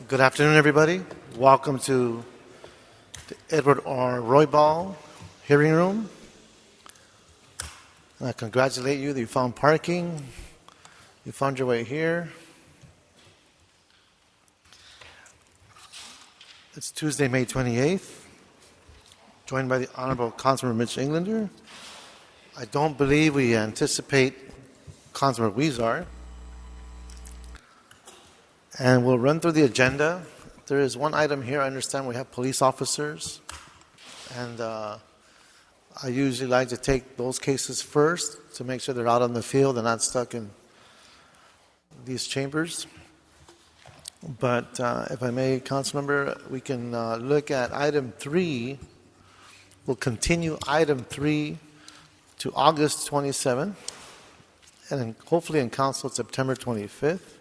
Good afternoon, everybody. Welcome to the Edward R. Roybal hearing room. I congratulate you that you found parking. You found your way here. It's Tuesday, May 28th, joined by the Honorable Councilman Mitch Englander. I don't believe we anticipate Councilman Weezar. And we'll run through the agenda. There is one item here. I understand we have police officers. And I usually like to take those cases first to make sure they're out on the field and not stuck in these chambers. But if I may, Councilmember, we can look at item 3. We'll continue item 3 to August 27th, and then hopefully in council September 25th.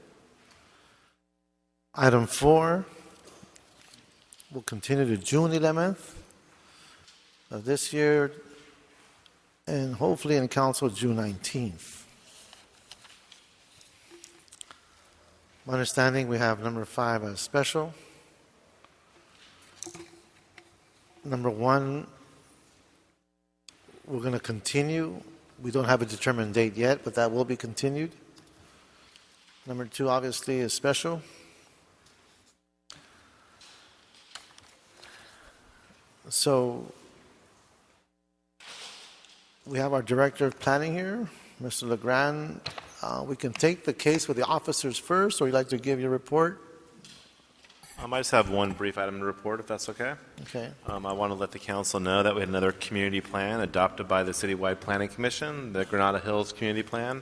Item 4 will continue to June 11th of this year, and hopefully in council June 19th. My understanding, we have number 5 as special. Number 1, we're going to continue. We don't have a determined date yet, but that will be continued. Number 2, obviously, is special. So we have our Director of Planning here, Mr. LeGrand. We can take the case with the officers first, or you'd like to give your report? I just have one brief item to report, if that's okay. Okay. I want to let the council know that we had another community plan adopted by the Citywide Planning Commission. The Granada Hills Community Plan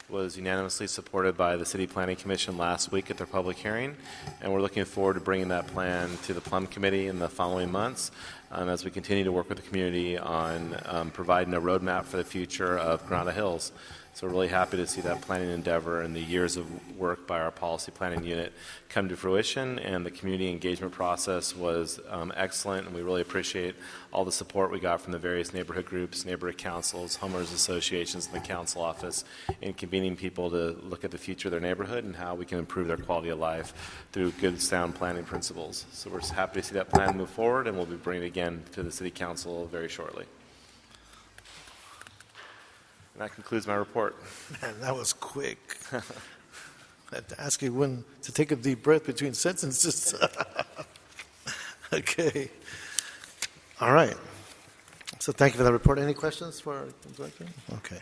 was unanimously supported by the City Planning Commission last week at their public hearing, and we're looking forward to bringing that plan to the Plum Committee in the following months as we continue to work with the community on providing a roadmap for the future of Granada Hills. So we're really happy to see that planning endeavor and the years of work by our policy planning unit come to fruition, and the community engagement process was excellent, and we really appreciate all the support we got from the various neighborhood groups, neighborhood councils, homeowners associations, and the council office in convening people to look at the future of their neighborhood and how we can improve their quality of life through good, sound planning principles. So we're just happy to see that plan move forward, and we'll be bringing it again to the City Council very shortly. And that concludes my report. Man, that was quick. I had to ask you when to take a deep breath between sentences. Okay. All right. So thank you for that report. Any questions for the director? Okay.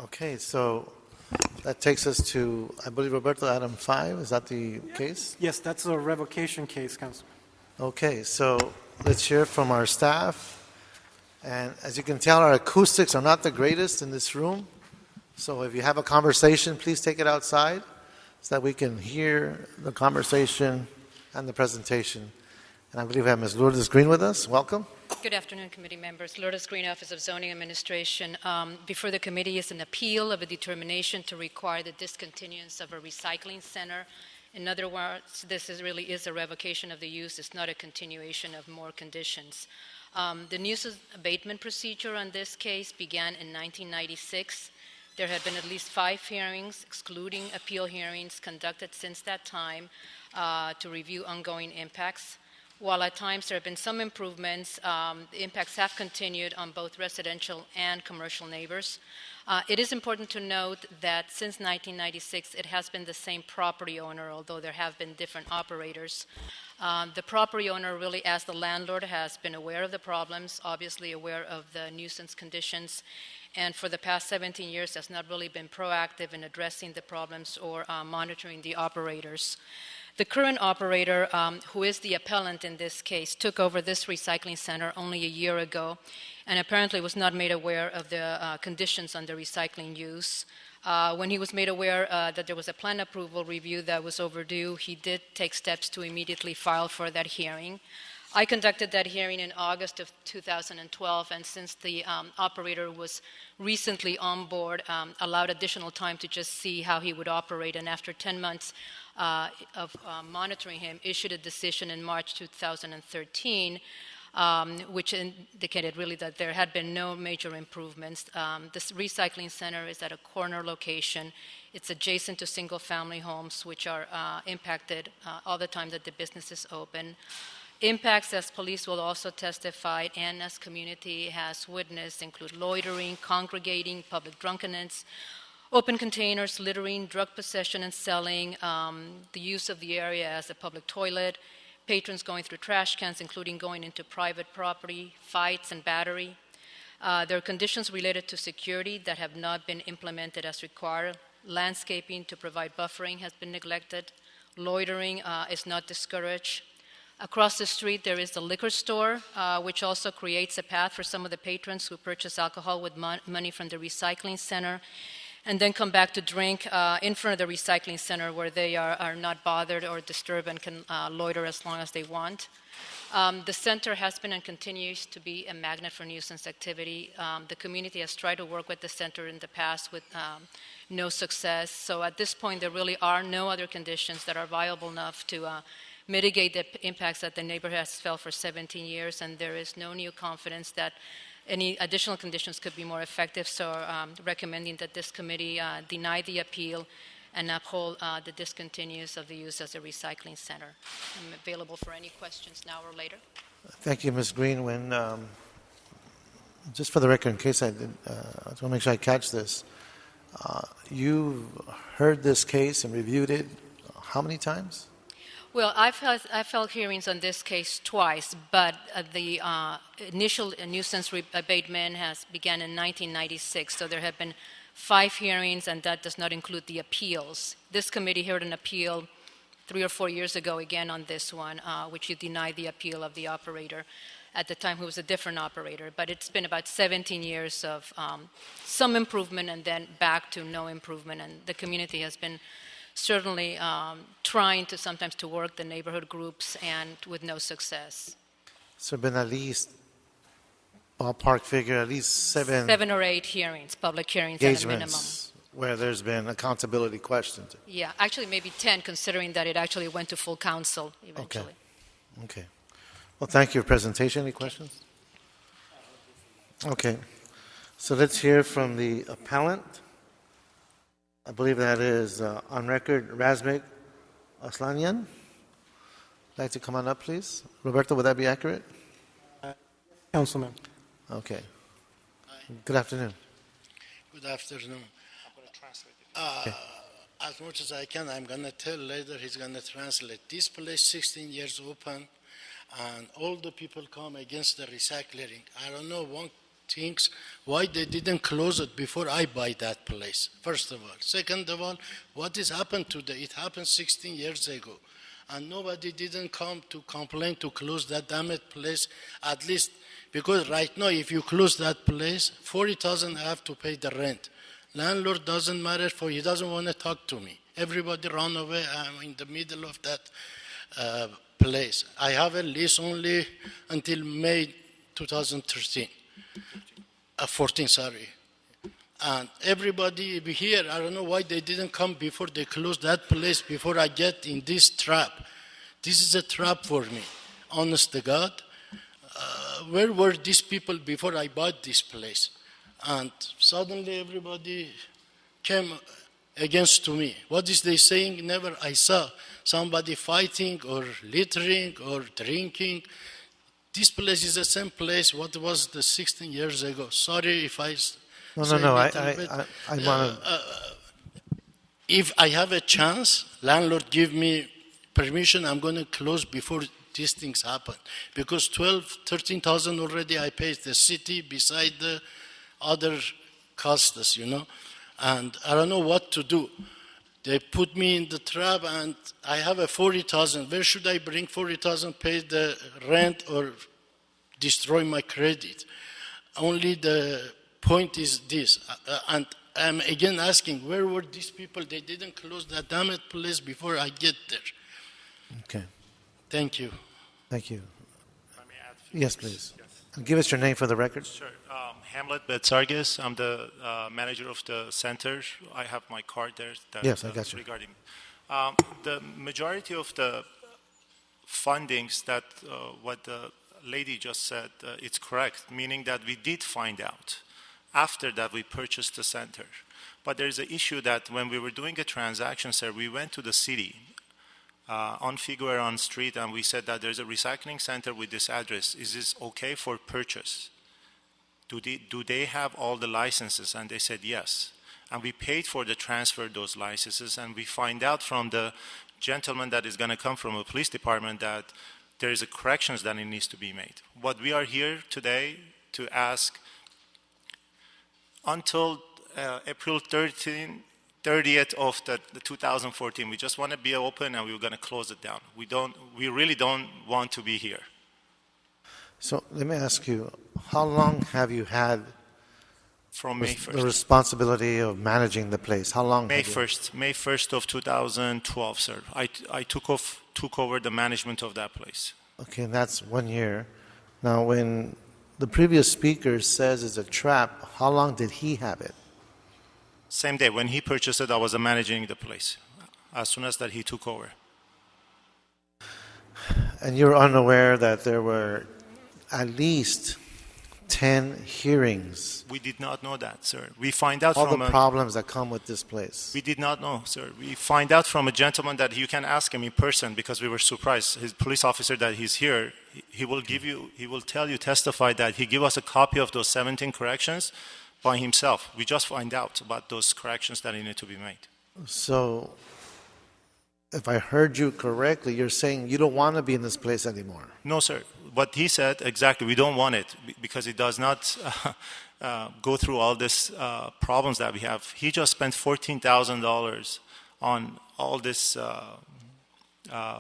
Okay, so that takes us to, I believe, Roberto, item 5. Is that the case? Yes, that's a revocation case, Councilman. Okay, so let's hear from our staff. And as you can tell, our acoustics are not the greatest in this room. So if you have a conversation, please take it outside so that we can hear the conversation and the presentation. And I believe we have Ms. Lourdes Green with us. Welcome. Good afternoon, committee members. Lourdes Green, Office of Zoning Administration. Before the committee is an appeal of a determination to require the discontinuance of a recycling center. In other words, this really is a revocation of the use. It's not a continuation of more conditions. The nuisance abatement procedure on this case began in 1996. There have been at least 5 hearings, excluding appeal hearings, conducted since that time to review ongoing impacts. While at times there have been some improvements, the impacts have continued on both residential and commercial neighbors. It is important to note that since 1996, it has been the same property owner, although there have been different operators. The property owner, really as the landlord, has been aware of the problems, obviously aware of the nuisance conditions, and for the past 17 years has not really been proactive in addressing the problems or monitoring the operators. The current operator, who is the appellant in this case, took over this recycling center only a year ago and apparently was not made aware of the conditions on the recycling use. When he was made aware that there was a plan approval review that was overdue, he did take steps to immediately file for that hearing. I conducted that hearing in August of 2012, and since the operator was recently on board, allowed additional time to just see how he would operate, and after 10 months of monitoring him, issued a decision in March 2013 which indicated really that there had been no major improvements. This recycling center is at a corner location. It's adjacent to single-family homes, which are impacted all the time that the business is open. Impacts, as police will also testify, and as community has witnessed, include loitering, congregating, public drunkenness, open containers, littering, drug possession and selling, the use of the area as a public toilet, patrons going through trash cans, including going into private property, fights and battery. There are conditions related to security that have not been implemented as required. Landscaping to provide buffering has been neglected. Loitering is not discouraged. Across the street, there is the liquor store, which also creates a path for some of the patrons who purchase alcohol with money from the recycling center and then come back to drink in front of the recycling center where they are not bothered or disturbed and can loiter as long as they want. The center has been and continues to be a magnet for nuisance activity. The community has tried to work with the center in the past with no success. So at this point, there really are no other conditions that are viable enough to mitigate the impacts that the neighborhood has felt for 17 years, and there is no new confidence that any additional conditions could be more effective. So recommending that this committee deny the appeal and uphold the discontinuance of the use as a recycling center. I'm available for any questions now or later. Thank you, Ms. Green. When, just for the record, in case I just want to make sure I catch this, you heard this case and reviewed it how many times? Well, I've held hearings on this case twice, but the initial nuisance abatement has began in 1996, so there have been 5 hearings, and that does not include the appeals. This committee heard an appeal 3 or 4 years ago again on this one, which you denied the appeal of the operator at the time, who was a different operator. But it's been about 17 years of some improvement and then back to no improvement, and the community has been certainly trying to sometimes to work the neighborhood groups and with no success. So been at least, ballpark figure, at least 7 or 8 hearings, public hearings at a minimum. engagements where there's been accountability questions. Yeah, actually maybe 10, considering that it actually went to full council eventually. Okay. Well, thank you for your presentation. Any questions? Okay. So let's hear from the appellant. I believe that is on record, Razmik Aslanyan. Like to come on up, please. Roberto, would that be accurate? Councilman. Okay. Good afternoon. Good afternoon. As much as I can, I'm going to tell later, he's going to translate. This place 16 years open, and all the people come against the recycling. I don't know, one thinks why they didn't close it before I buy that place, first of all. Second of all, what has happened today? It happened 16 years ago, and nobody didn't come to complain to close that damn place, at least, because right now, if you close that place, $40,000 I have to pay the rent. Landlord doesn't matter, for he doesn't want to talk to me. Everybody run away. I'm in the middle of that place. I have a lease only until May 2013. 14, sorry. And everybody here, I don't know why they didn't come before they closed that place, before I get in this trap. This is a trap for me, honest to God. Where were these people before I bought this place? And suddenly everybody came against to me. What is they saying? Never I saw somebody fighting or littering or drinking. This place is the same place what was the 16 years ago. Sorry if I No. I want to. If I have a chance, landlord give me permission, I'm going to close before these things happen. Because 13,000 already I paid the city beside the other costs, and I don't know what to do. They put me in the trap, and I have a 40,000. Where should I bring 40,000, pay the rent, or destroy my credit? Only the point is this, and I'm again asking, where were these people? They didn't close that damn place before I get there. Okay. Thank you. Thank you. Let me add Yes, please. And give us your name for the record. Sure. Hamlet Betsargis. I'm the manager of the center. I have my card there. Yes, I got you. Regarding the majority of the fundings that what the lady just said, it's correct, meaning that we did find out after that we purchased the center. But there's an issue that when we were doing a transaction, sir, we went to the city on Figueroa Street and we said that there's a recycling center with this address. Is this okay for purchase? Do they have all the licenses? And they said yes. And we paid for the transfer of those licenses, and we find out from the gentleman that is going to come from a police department that there is a corrections that it needs to be made. What we are here today to ask, until April 30th of the 2014, we just want to be open and we're going to close it down. We really don't want to be here. So let me ask you, how long have you had From May 1st. the responsibility of managing the place? How long? May 1st of 2012, sir. I took over the management of that place. Okay, and that's 1 year. Now, when the previous speaker says it's a trap, how long did he have it? Same day, when he purchased it, I was managing the place, as soon as that he took over. And you're unaware that there were at least 10 hearings. We did not know that, sir. We find out All from the problems that come with this place. We did not know, sir. We find out from a gentleman that you can ask him in person because we were surprised. His police officer that he's here, he will testify that he give us a copy of those 17 corrections by himself. We just find out about those corrections that need to be made. So, if I heard you correctly, you're saying you don't want to be in this place anymore. No, sir. What he said, exactly, we don't want it because it does not go through all these problems that we have. He just spent $14,000 on all this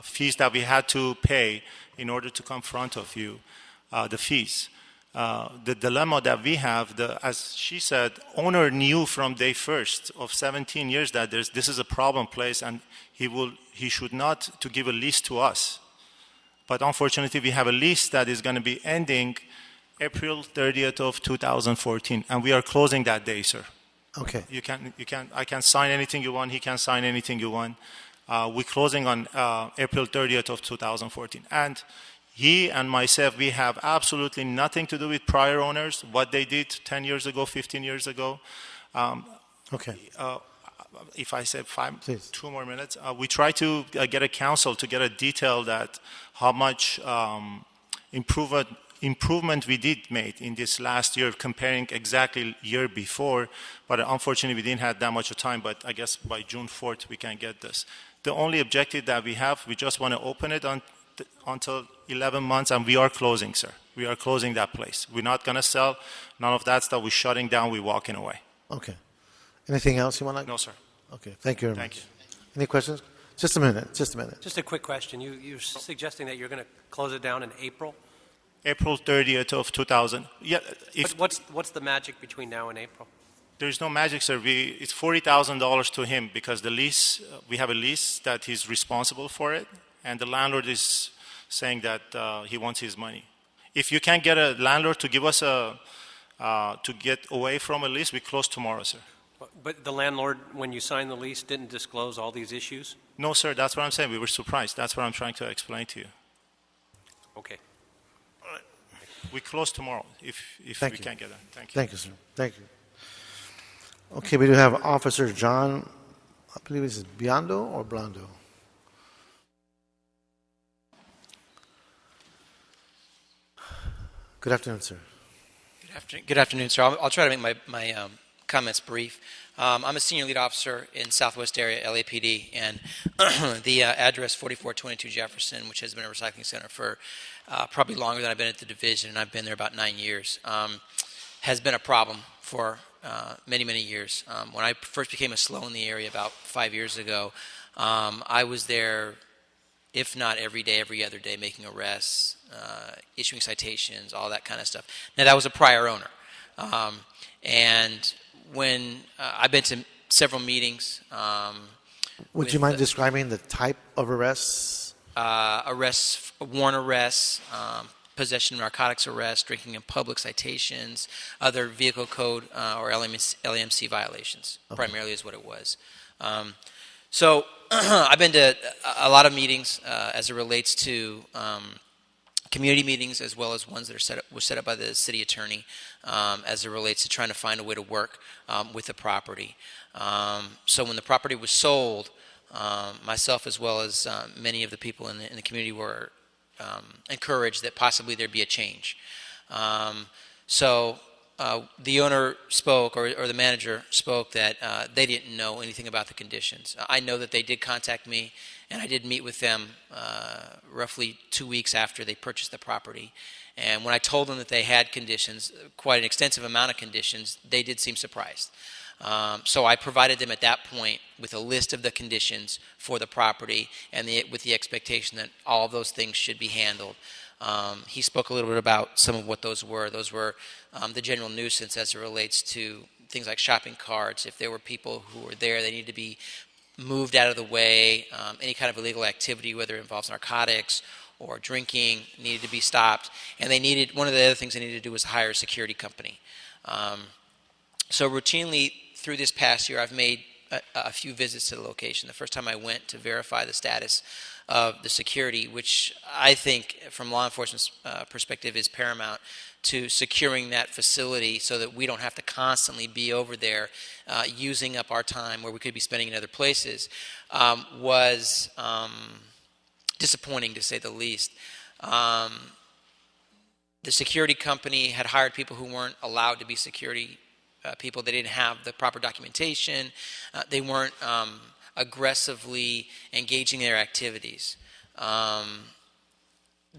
fees that we had to pay in order to come in front of you, the fees. The dilemma that we have, as she said, owner knew from day first of 17 years that this is a problem place and he should not to give a lease to us. But unfortunately, we have a lease that is going to be ending April 30th of 2014, and we are closing that day, sir. Okay. I can sign anything you want. He can sign anything you want. We're closing on April 30th of 2014, and he and myself, we have absolutely nothing to do with prior owners. What they did 10 years ago, 15 years ago. Okay. If I say Please. 2 more minutes, we try to get a council to get a detail that how much improvement we did make in this last year comparing exactly year before, but unfortunately we didn't have that much time, but I guess by June 4th we can get this. The only objective that we have, we just want to open it until 11 months, and we are closing, sir. We are closing that place. We're not going to sell none of that stuff. We're shutting down. We're walking away. Okay. Anything else you want to? No, sir. Okay. Thank you very Thank much. you. Any questions? Just a minute. Just a minute. Just a quick question. You're suggesting that you're going to close it down in April? April 30th of 2000. Yeah. But what's the magic between now and April? There's no magic, sir. It's $40,000 to him because the lease, we have a lease that he's responsible for it, and the landlord is saying that he wants his money. If you can't get a landlord to give us to get away from a lease, we close tomorrow, sir. But the landlord, when you signed the lease, didn't disclose all these issues? No, sir. That's what I'm saying. We were surprised. That's what I'm trying to explain to you. Okay. We close tomorrow if Thank we you. can't get that. Thank you. Thank you, sir. Thank you. Okay, we do have Officer John, I believe it's Biondo or Blando. Good afternoon, sir. Good afternoon, sir. I'll try to make my comments brief. I'm a senior lead officer in Southwest Area LAPD, and the address 4422 Jefferson, which has been a recycling center for probably longer than I've been at the division, and I've been there about 9 years, has been a problem for many, many years. When I first became a SLO in the area about 5 years ago, I was there, if not every day, every other day, making arrests, issuing citations, all that kind of stuff. Now, that was a prior owner. And when I've been to several meetings. Would you mind describing the type of arrests? Arrests, warrant arrests, possession of narcotics arrests, drinking in public citations, other vehicle code or LMC violations, primarily is what it was. So I've been to a lot of meetings as it relates to community meetings as well as ones that were set up by the city attorney as it relates to trying to find a way to work with the property. So when the property was sold, myself as well as many of the people in the community were encouraged that possibly there'd be a change. So the owner spoke, or the manager spoke, that they didn't know anything about the conditions. I know that they did contact me, and I did meet with them roughly 2 weeks after they purchased the property. And when I told them that they had conditions, quite an extensive amount of conditions, they did seem surprised. So I provided them at that point with a list of the conditions for the property, and with the expectation that all of those things should be handled. He spoke a little bit about some of what those were. Those were the general nuisance as it relates to things like shopping carts. If there were people who were there, they needed to be moved out of the way. Any kind of illegal activity, whether it involves narcotics or drinking, needed to be stopped. And one of the other things they needed to do was hire a security company. So routinely through this past year, I've made a few visits to the location. The first time I went to verify the status of the security, which I think from law enforcement's perspective is paramount to securing that facility so that we don't have to constantly be over there using up our time where we could be spending in other places, was disappointing to say the least. The security company had hired people who weren't allowed to be security people. They didn't have the proper documentation. They weren't aggressively engaging their activities.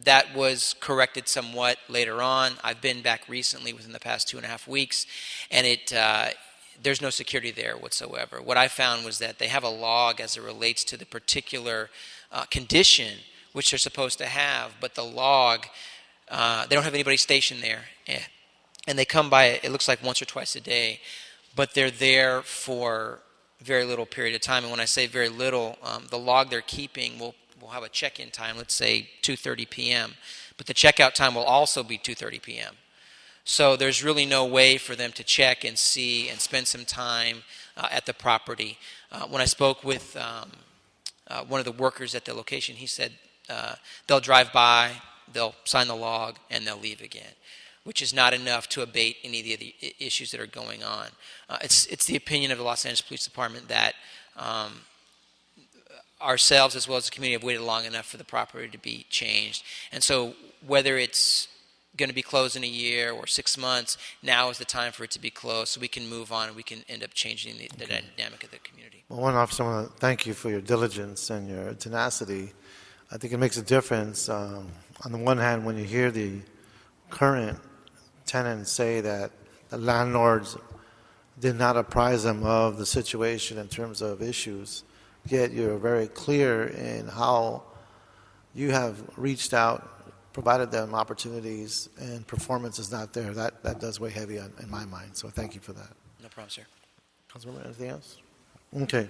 That was corrected somewhat later on. I've been back recently within the past 2.5 weeks, and there's no security there whatsoever. What I found was that they have a log as it relates to the particular condition which they're supposed to have, but the log, they don't have anybody stationed there. And they come by, it looks like once or twice a day, but they're there for very little period of time. And when I say very little, the log they're keeping will have a check-in time, let's say 2:30 p.m., but the checkout time will also be 2:30 p.m. So there's really no way for them to check and see and spend some time at the property. When I spoke with one of the workers at the location, he said they'll drive by, they'll sign the log, and they'll leave again, which is not enough to abate any of the issues that are going on. It's the opinion of the Los Angeles Police Department that ourselves as well as the community have waited long enough for the property to be changed. And so whether it's going to be closed in a year or 6 months, now is the time for it to be closed so we can move on and we can end up changing the dynamic of the community. Well, one officer, I want to thank you for your diligence and your tenacity. I think it makes a difference. On the one hand, when you hear the current tenants say that the landlords did not apprise them of the situation in terms of issues, yet you're very clear in how you have reached out, provided them opportunities, and performance is not there. That does weigh heavy in my mind, so thank you for that. No problem, sir. Councilmember, anything else? Okay.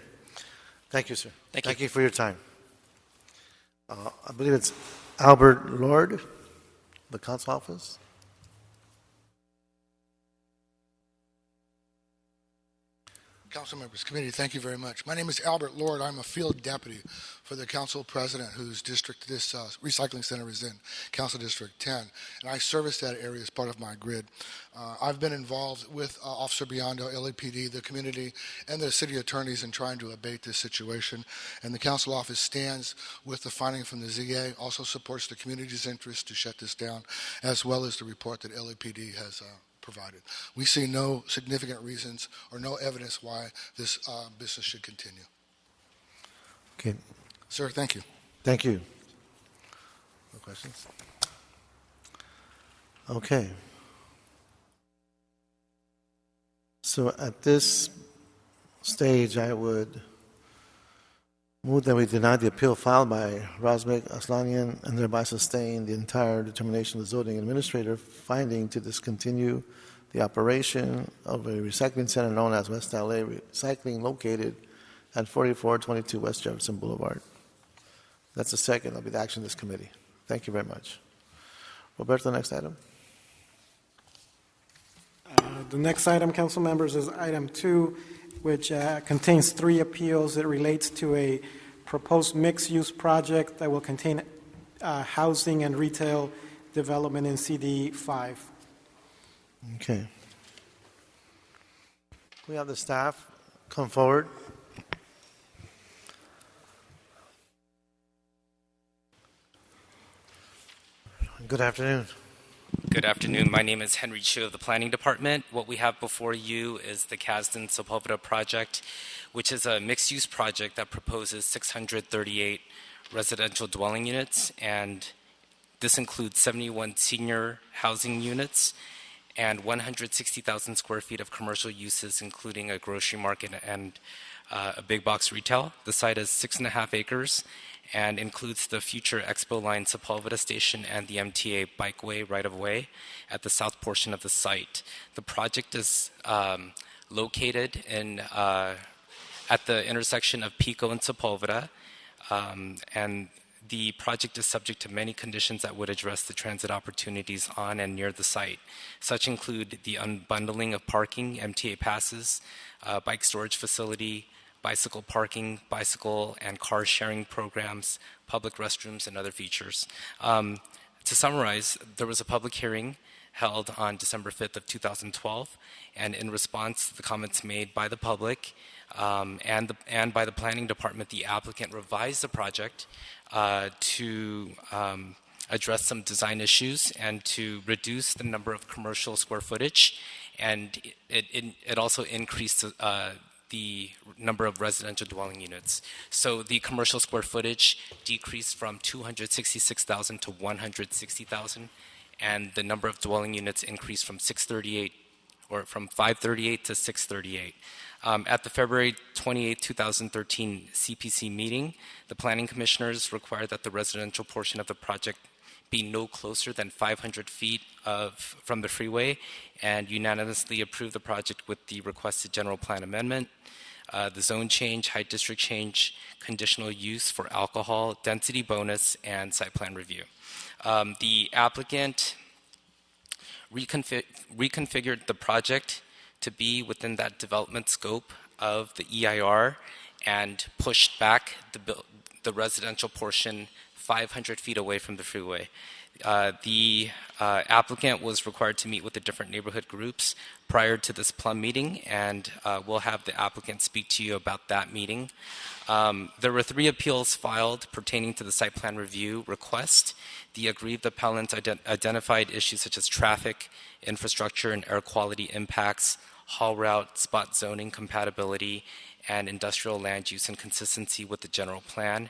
Thank you, sir. Thank you for your time. I believe it's Albert Lord, the council office. Council members, committee, thank you very much. My name is Albert Lord. I'm a field deputy for the council president whose district this recycling center is in, Council District 10. And I service that area as part of my grid. I've been involved with Officer Biondo, LAPD, the community, and the city attorneys in trying to abate this situation. And the council office stands with the finding from the ZA, also supports the community's interest to shut this down, as well as the report that LAPD has provided. We see no significant reasons or no evidence why this business should continue. Okay. Sir, thank you. Thank you. No questions? Okay. So at this stage, I would move that we deny the appeal filed by Razmik Aslanian and thereby sustain the entire determination of the zoning administrator finding to discontinue the operation of a recycling center known as West LA Recycling located at 4422 West Jefferson Boulevard. That's the second. That'll be the action of this committee. Thank you very much. Roberto, next item. The next item, council members, is item 2, which contains 3 appeals. It relates to a proposed mixed-use project that will contain housing and retail development in CD 5. Okay. We have the staff come forward. Good afternoon. Good afternoon. My name is Henry Chu of the Planning Department. What we have before you is the Kasdan Sepulveda project, which is a mixed-use project that proposes 638 residential dwelling units, and this includes 71 senior housing units and 160,000 square feet of commercial uses, including a grocery market and a big box retail. The site is 6.5 acres and includes the future Expo Line Sepulveda station and the MTA bikeway right-of-way at the south portion of the site. The project is located at the intersection of Pico and Sepulveda, and the project is subject to many conditions that would address the transit opportunities on and near the site. Such include the unbundling of parking, MTA passes, bike storage facility, bicycle parking, bicycle and car sharing programs, public restrooms, and other features. To summarize, there was a public hearing held on December 5th of 2012, and in response to the comments made by the public and by the planning department, the applicant revised the project to address some design issues and to reduce the number of commercial square footage, and it also increased the number of residential dwelling units. So the commercial square footage decreased from 266,000 to 160,000, and the number of dwelling units increased from 538 to 638. At the February 28, 2013 CPC meeting, the planning commissioners required that the residential portion of the project be no closer than 500 feet from the freeway, and unanimously approved the project with the requested general plan amendment, the zone change, height district change, conditional use for alcohol, density bonus, and site plan review. The applicant reconfigured the project to be within that development scope of the EIR and pushed back the residential portion 500 feet away from the freeway. The applicant was required to meet with the different neighborhood groups prior to this plum meeting, and we'll have the applicant speak to you about that meeting. There were 3 appeals filed pertaining to the site plan review request. The aggrieved appellants identified issues such as traffic, infrastructure, and air quality impacts, haul route, spot zoning compatibility, and industrial land use and consistency with the general plan,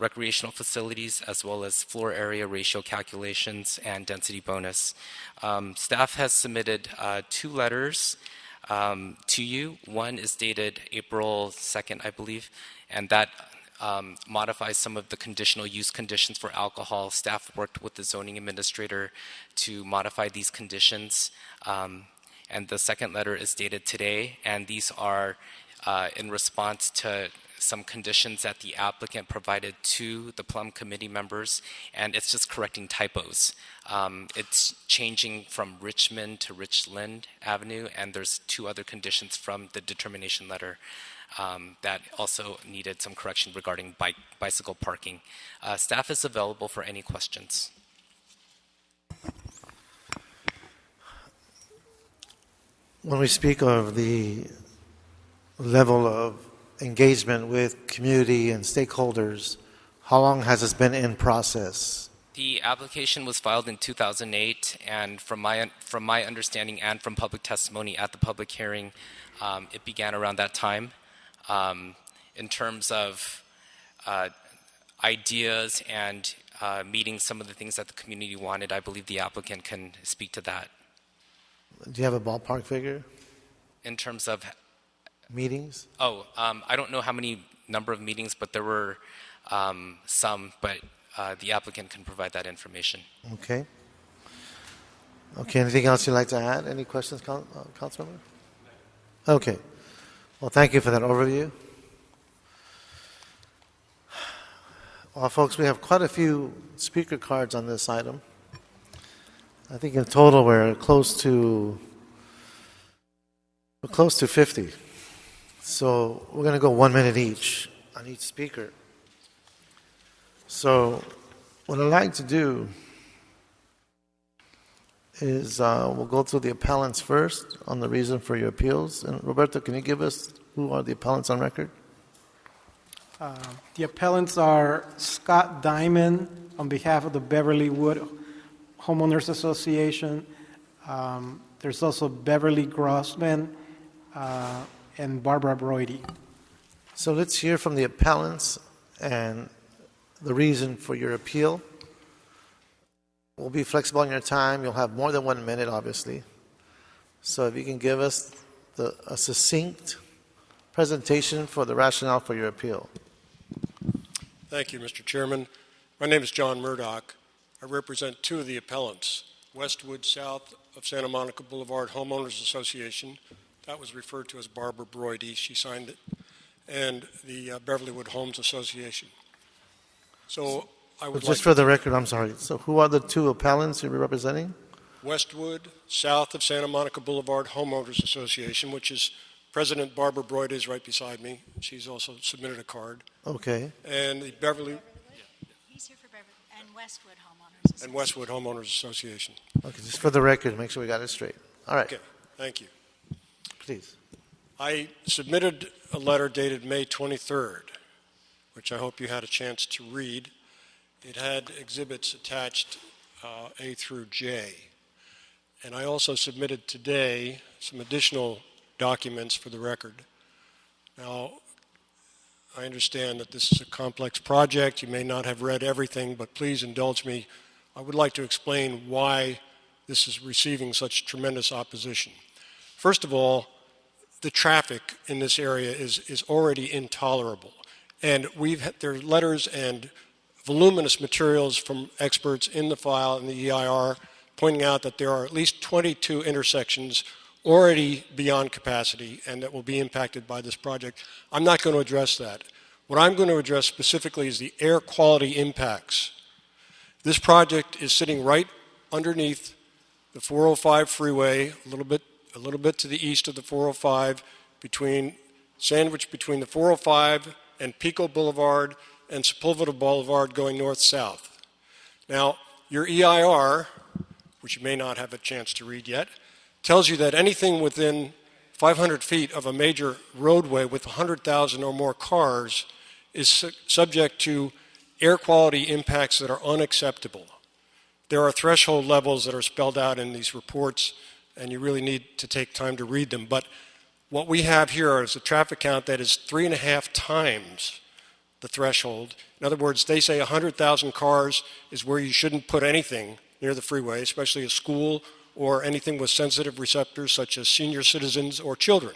recreational facilities, as well as floor area ratio calculations and density bonus. Staff has submitted 2 letters to you. One is dated April 2nd, I believe, and that modifies some of the conditional use conditions for alcohol. Staff worked with the zoning administrator to modify these conditions. And the second letter is dated today, and these are in response to some conditions that the applicant provided to the Plum Committee members, and it's just correcting typos. It's changing from Richmond to Richland Avenue, and there's 2 other conditions from the determination letter that also needed some correction regarding bicycle parking. Staff is available for any questions. When we speak of the level of engagement with community and stakeholders, how long has this been in process? The application was filed in 2008, and from my understanding and from public testimony at the public hearing, it began around that time. In terms of ideas and meeting some of the things that the community wanted, I believe the applicant can speak to that. Do you have a ballpark figure? In terms of meetings? I don't know how many number of meetings, but there were some, but the applicant can provide that information. Okay. Okay, anything else you'd like to add? Any questions, Councilmember? Okay. Well, thank you for that overview. Well, folks, we have quite a few speaker cards on this item. I think in total we're close to 50. So we're going to go 1 minute each on each speaker. So what I'd like to do is we'll go through the appellants first on the reason for your appeals. And Roberto, can you give us who are the appellants on record? The appellants are Scott Diamond on behalf of the Beverly Wood Homeowners Association. There's also Beverly Grossman and Barbara Broidy. So let's hear from the appellants and the reason for your appeal. We'll be flexible on your time. You'll have more than 1 minute, obviously. So if you can give us a succinct presentation for the rationale for your appeal. Thank you, Mr. Chairman. My name is John Murdoch. I represent two of the appellants, Westwood South of Santa Monica Boulevard Homeowners Association, that was referred to as Barbara Broidy, she signed it, and the Beverlywood Homes Association. So I would just for the record, I'm sorry. So who are the two appellants you're representing? Westwood South of Santa Monica Boulevard Homeowners Association, which is President Barbara Broidy is right beside me. She's also submitted a card. Okay. And the Beverly. He's here for Beverly and Westwood Homeowners Association. And Westwood Homeowners Association. Okay, just for the record, make sure we got it straight. All right. Okay, thank you. Please. I submitted a letter dated May 23rd, which I hope you had a chance to read. It had exhibits attached A through J. And I also submitted today some additional documents for the record. Now, I understand that this is a complex project. You may not have read everything, but please indulge me. I would like to explain why this is receiving such tremendous opposition. First of all, the traffic in this area is already intolerable. And there are letters and voluminous materials from experts in the file in the EIR pointing out that there are at least 22 intersections already beyond capacity and that will be impacted by this project. I'm not going to address that. What I'm going to address specifically is the air quality impacts. This project is sitting right underneath the 405 freeway, a little bit to the east of the 405, sandwiched between the 405 and Pico Boulevard and Sepulveda Boulevard going north-south. Now, your EIR, which you may not have a chance to read yet, tells you that anything within 500 feet of a major roadway with 100,000 or more cars is subject to air quality impacts that are unacceptable. There are threshold levels that are spelled out in these reports, and you really need to take time to read them. But what we have here is a traffic count that is 3.5 times the threshold. In other words, they say 100,000 cars is where you shouldn't put anything near the freeway, especially a school or anything with sensitive receptors such as senior citizens or children.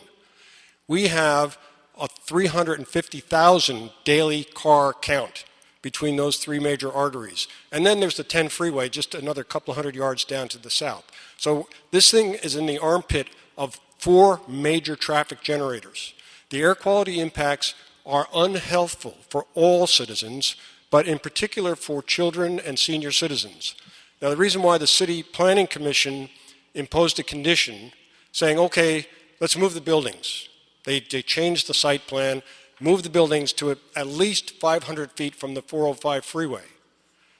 We have a 350,000 daily car count between those three major arteries. And then there's the 10 freeway, just another couple hundred yards down to the south. So this thing is in the armpit of 4 major traffic generators. The air quality impacts are unhealthful for all citizens, but in particular for children and senior citizens. Now, the reason why the City Planning Commission imposed a condition saying, okay, let's move the buildings. They changed the site plan, moved the buildings to at least 500 feet from the 405 freeway.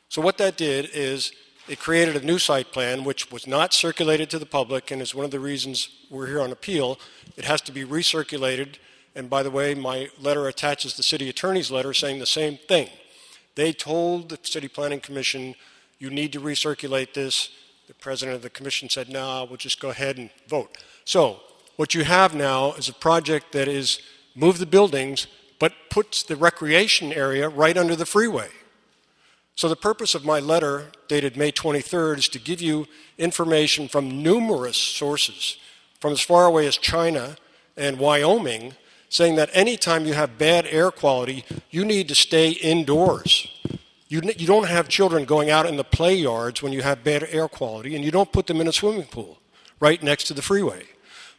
So what that did is it created a new site plan, which was not circulated to the public, and is one of the reasons we're here on appeal. It has to be recirculated. And by the way, my letter attaches the city attorney's letter saying the same thing. They told the City Planning Commission, you need to recirculate this. The president of the commission said, no, we'll just go ahead and vote. So what you have now is a project that is move the buildings, but puts the recreation area right under the freeway. So the purpose of my letter, dated May 23rd, is to give you information from numerous sources, from as far away as China and Wyoming, saying that anytime you have bad air quality, you need to stay indoors. You don't have children going out in the play yards when you have bad air quality, and you don't put them in a swimming pool right next to the freeway.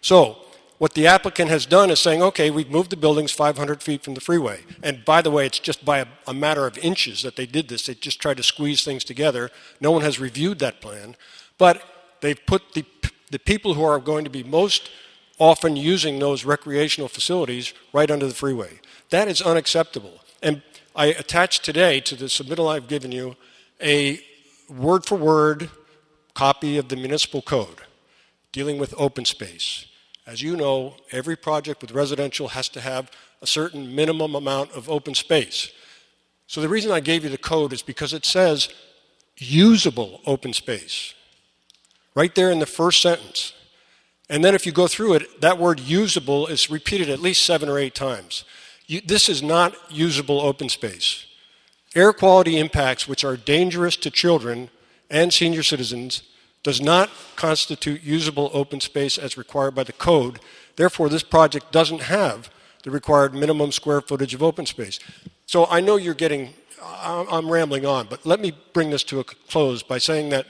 So what the applicant has done is saying, okay, we've moved the buildings 500 feet from the freeway. And by the way, it's just by a matter of inches that they did this. They just tried to squeeze things together. No one has reviewed that plan. But they've put the people who are going to be most often using those recreational facilities right under the freeway. That is unacceptable. And I attached today to the submittal I've given you a word-for-word copy of the municipal code dealing with open space. As you know, every project with residential has to have a certain minimum amount of open space. So the reason I gave you the code is because it says usable open space right there in the first sentence. And then if you go through it, that word usable is repeated at least 7 or 8 times. This is not usable open space. Air quality impacts, which are dangerous to children and senior citizens, does not constitute usable open space as required by the code. Therefore, this project doesn't have the required minimum square footage of open space. So I know I'm rambling on, but let me bring this to a close by saying that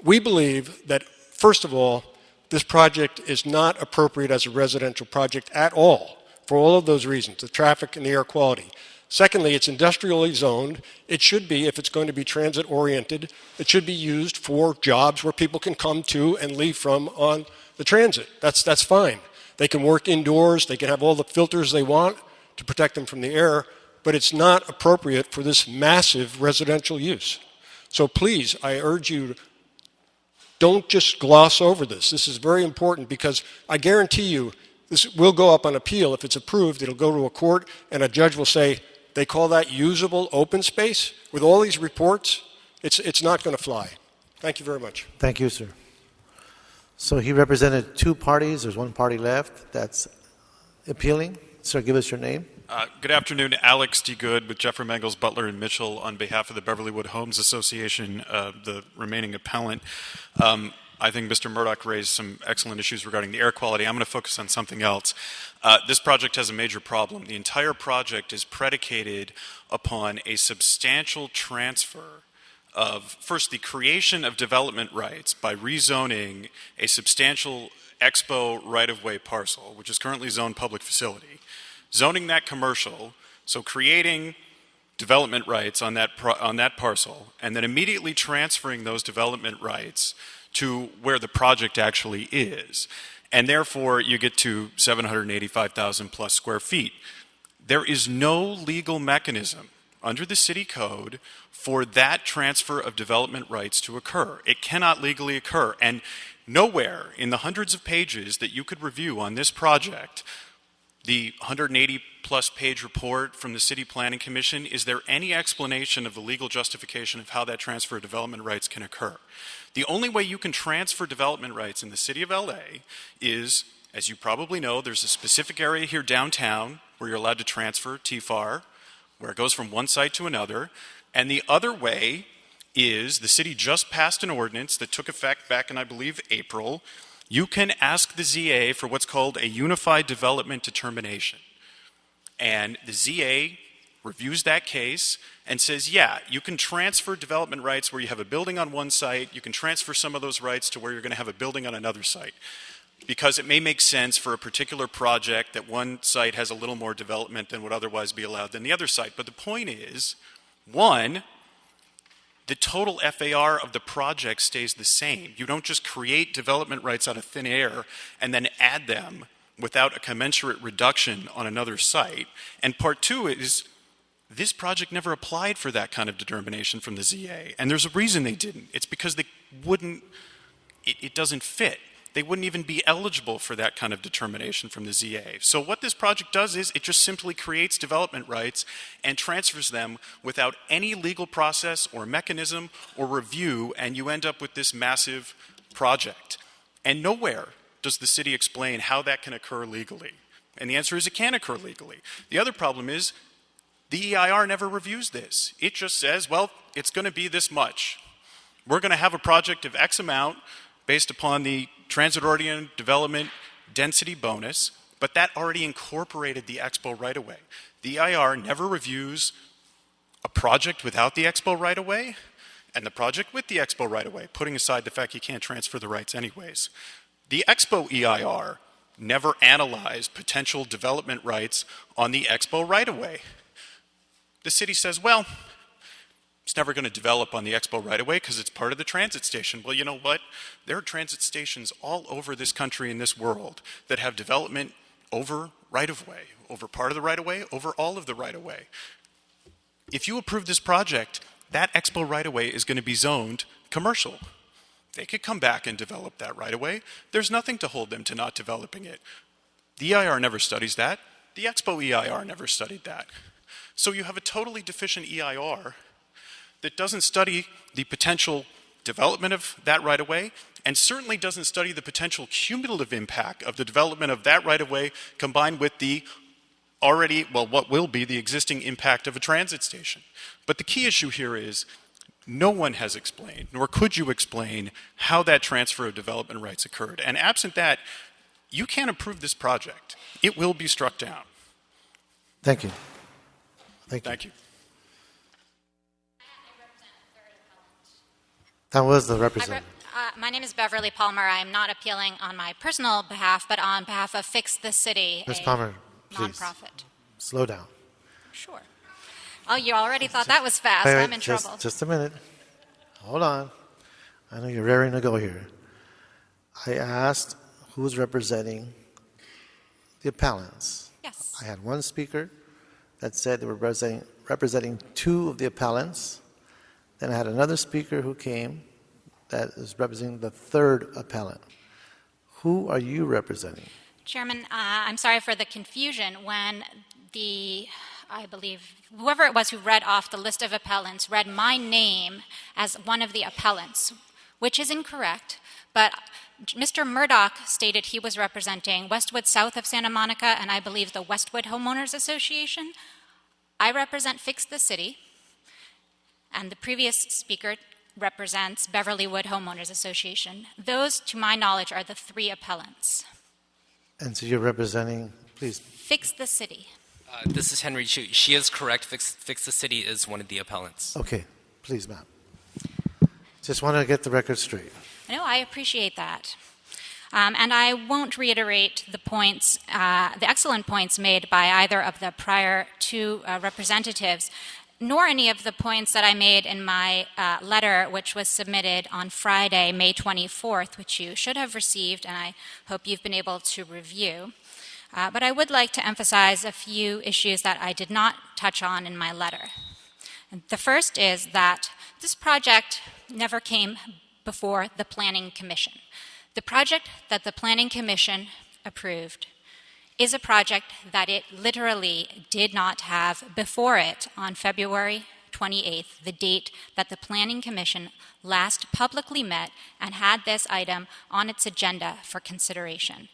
we believe that, first of all, this project is not appropriate as a residential project at all, for all of those reasons, the traffic and the air quality. Secondly, it's industrially zoned. It should be, if it's going to be transit-oriented, it should be used for jobs where people can come to and leave from on the transit. That's fine. They can work indoors. They can have all the filters they want to protect them from the air, but it's not appropriate for this massive residential use. So please, I urge you, don't just gloss over this. This is very important because I guarantee you this will go up on appeal. If it's approved, it'll go to a court, and a judge will say, they call that usable open space. With all these reports, it's not going to fly. Thank you very much. Thank you, sir. So he represented 2 parties. There's 1 party left that's appealing. Sir, give us your name. Good afternoon. Alex D. Good with Jeffrey Mangels, Butler, and Mitchell on behalf of the Beverlywood Homes Association, the remaining appellant. I think Mr. Murdoch raised some excellent issues regarding the air quality. I'm going to focus on something else. This project has a major problem. The entire project is predicated upon a substantial transfer of, first, the creation of development rights by rezoning a substantial Expo right-of-way parcel, which is currently zoned public facility, zoning that commercial, so creating development rights on that parcel, and then immediately transferring those development rights to where the project actually is. And therefore, you get to 785,000 plus square feet. There is no legal mechanism under the city code for that transfer of development rights to occur. It cannot legally occur. And nowhere in the hundreds of pages that you could review on this project, the 180 plus page report from the City Planning Commission, is there any explanation of the legal justification of how that transfer of development rights can occur? The only way you can transfer development rights in the city of LA is, as you probably know, there's a specific area here downtown where you're allowed to transfer TFAR, where it goes from one site to another. And the other way is the city just passed an ordinance that took effect back in, I believe, April. You can ask the ZA for what's called a unified development determination. And the ZA reviews that case and says, yeah, you can transfer development rights where you have a building on one site. You can transfer some of those rights to where you're going to have a building on another site, because it may make sense for a particular project that one site has a little more development than would otherwise be allowed than the other site. But the point is, one, the total FAR of the project stays the same. You don't just create development rights out of thin air and then add them without a commensurate reduction on another site. And part 2 is, this project never applied for that kind of determination from the ZA. And there's a reason they didn't. It's because they wouldn't, it doesn't fit. They wouldn't even be eligible for that kind of determination from the ZA. So what this project does is it just simply creates development rights and transfers them without any legal process or mechanism or review, and you end up with this massive project. And nowhere does the city explain how that can occur legally. And the answer is it can occur legally. The other problem is the EIR never reviews this. It just says, well, it's going to be this much. We're going to have a project of X amount based upon the transit-oriented development density bonus, but that already incorporated the Expo right-of-way. The EIR never reviews a project without the Expo right-of-way and the project with the Expo right-of-way, putting aside the fact you can't transfer the rights anyways. The Expo EIR never analyzed potential development rights on the Expo right-of-way. The city says, well, it's never going to develop on the Expo right-of-way because it's part of the transit station. Well, you know what? There are transit stations all over this country and this world that have development over right-of-way, over part of the right-of-way, over all of the right-of-way. If you approve this project, that Expo right-of-way is going to be zoned commercial. They could come back and develop that right away. There's nothing to hold them to not developing it. The EIR never studies that. The Expo EIR never studied that. So you have a totally deficient EIR that doesn't study the potential development of that right of way, and certainly doesn't study the potential cumulative impact of the development of that right of way combined with the what will be the existing impact of a transit station. But the key issue here is no one has explained, nor could you explain, how that transfer of development rights occurred. And absent that, you can't approve this project. It will be struck down. Thank you. Thank you. That was the representative. My name is Beverly Palmer. I am not appealing on my personal behalf, but on behalf of Fix the City, Ms. a Palmer, please. nonprofit. Slow down. Sure. Oh, you already thought that was fast. Wait, I'm in just, trouble. Just a minute. Hold on. I know you're raring to go here. I asked who's representing the appellants. Yes. I had one speaker that said they were representing two of the appellants. Then I had another speaker who came that is representing the third appellant. Who are you representing? Chairman, I'm sorry for the confusion. When I believe, whoever it was who read off the list of appellants read my name as one of the appellants, which is incorrect, but Mr. Murdoch stated he was representing Westwood South of Santa Monica, and I believe the Westwood Homeowners Association. I represent Fix the City, and the previous speaker represents Beverly Wood Homeowners Association. Those, to my knowledge, are the three appellants. And so you're representing, please. Fix the City. This is Henry Chu. She is correct. Fix the City is one of the appellants. Okay, please, ma'am. Just want to get the record straight. No, I appreciate that. And I won't reiterate the points, the excellent points made by either of the prior two representatives, nor any of the points that I made in my letter, which was submitted on Friday, May 24th, which you should have received, and I hope you've been able to review. But I would like to emphasize a few issues that I did not touch on in my letter. The first is that this project never came before the Planning Commission. The project that the Planning Commission approved is a project that it literally did not have before it on February 28th, the date that the Planning Commission last publicly met and had this item on its agenda for consideration.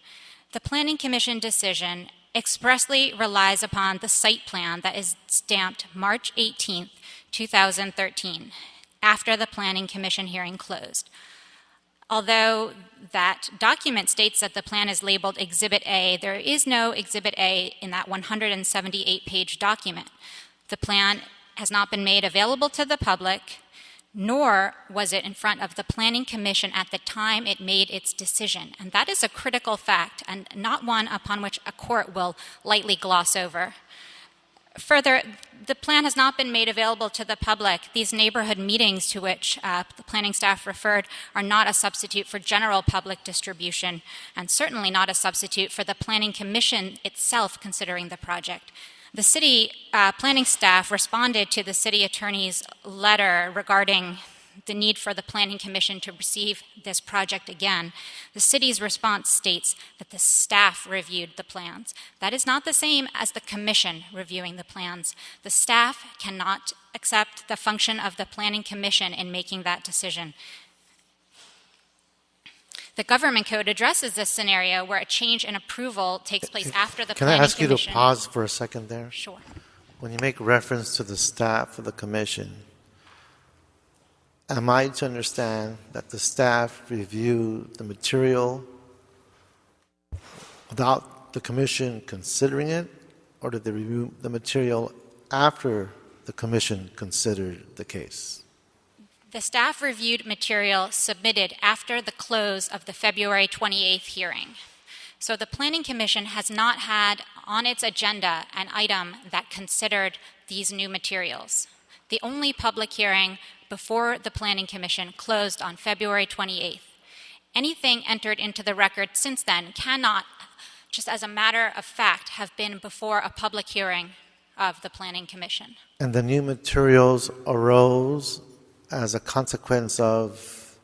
The Planning Commission decision expressly relies upon the site plan that is stamped March 18th, 2013, after the Planning Commission hearing closed. Although that document states that the plan is labeled Exhibit A, there is no Exhibit A in that 178-page document. The plan has not been made available to the public, nor was it in front of the Planning Commission at the time it made its decision. And that is a critical fact, and not one upon which a court will lightly gloss over. Further, the plan has not been made available to the public. These neighborhood meetings to which the planning staff referred are not a substitute for general public distribution, and certainly not a substitute for the Planning Commission itself considering the project. The city planning staff responded to the city attorney's letter regarding the need for the Planning Commission to receive this project again. The city's response states that the staff reviewed the plans. That is not the same as the commission reviewing the plans. The staff cannot accept the function of the Planning Commission in making that decision. The Government Code addresses this scenario where a change in approval takes place after the Planning Commission. Can I ask you to pause for a second there? Sure. When you make reference to the staff of the commission, am I to understand that the staff reviewed the material without the commission considering it, or did they review the material after the commission considered the case? The staff reviewed material submitted after the close of the February 28th hearing. So the Planning Commission has not had on its agenda an item that considered these new materials. The only public hearing before the Planning Commission closed on February 28th. Anything entered into the record since then cannot, just as a matter of fact, have been before a public hearing of the Planning Commission. And the new materials arose as a consequence of?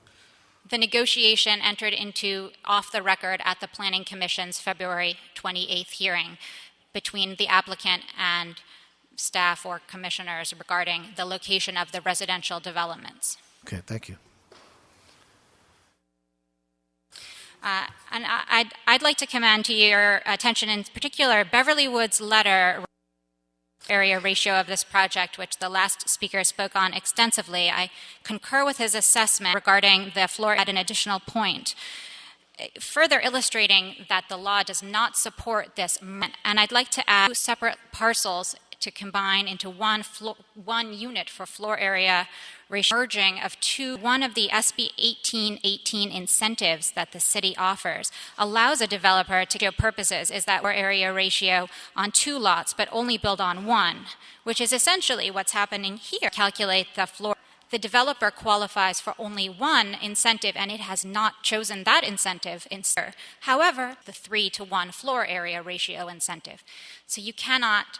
The negotiation entered into off the record at the Planning Commission's February 28th hearing between the applicant and staff or commissioners regarding the location of the residential developments. Okay, thank you. And I'd like to commend to your attention in particular Beverly Woods' letter area ratio of this project, which the last speaker spoke on extensively. I concur with his assessment regarding the floor at an additional point, further illustrating that the law does not support this. And I'd like to add 2 separate parcels to combine into one unit for floor area ratio, merging of one of the SB 1818 incentives that the city offers allows a developer to do purposes is that floor area ratio on 2 lots but only build on 1, which is essentially what's happening here. Calculate the floor. The developer qualifies for only 1 incentive and it has not chosen that incentive instead. However, the 3-to-1 floor area ratio incentive. So you cannot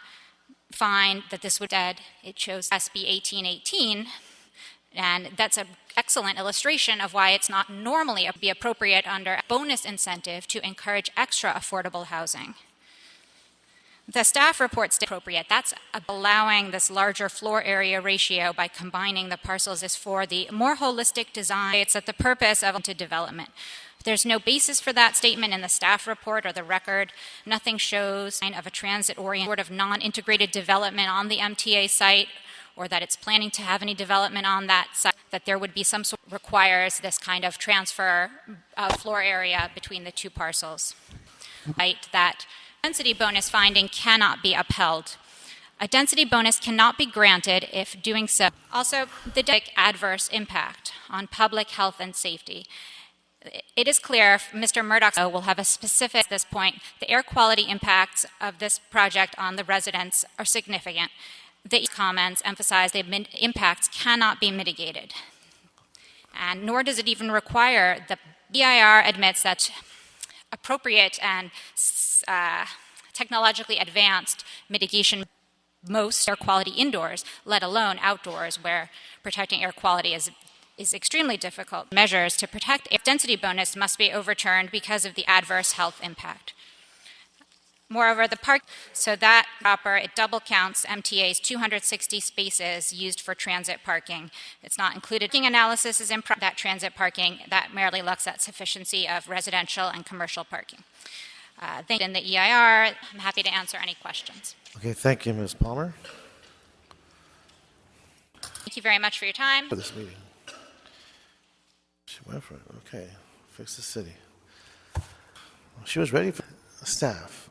find that this would dead. It chose SB 1818, and that's an excellent illustration of why it's not normally be appropriate under a bonus incentive to encourage extra affordable housing. The staff report's appropriate. That's allowing this larger floor area ratio by combining the parcels is for the more holistic design. It's at the purpose of development. There's no basis for that statement in the staff report or the record. Nothing shows of a transit-oriented sort of non-integrated development on the MTA site or that it's planning to have any development on that site, that there would be some sort of requires this kind of transfer of floor area between the 2 parcels. Right, that density bonus finding cannot be upheld. A density bonus cannot be granted if doing so. Also, the adverse impact on public health and safety. It is clear Mr. Murdoch will have a specific at this point. The air quality impacts of this project on the residents are significant. The comments emphasize the impacts cannot be mitigated. And nor does it even require, the EIR admits that appropriate and technologically advanced mitigation most air quality indoors, let alone outdoors where protecting air quality is extremely difficult. Measures to protect air density bonus must be overturned because of the adverse health impact. Moreover, the park, so that it double counts MTA's 260 spaces used for transit parking. It's not included. Parking analysis is that transit parking that merely looks at sufficiency of residential and commercial parking. In the EIR, I'm happy to answer any questions. Okay, thank you, Ms. Palmer. Thank you very much for your time. For this meeting. She went for it. Okay, fix the city. She was ready for staff.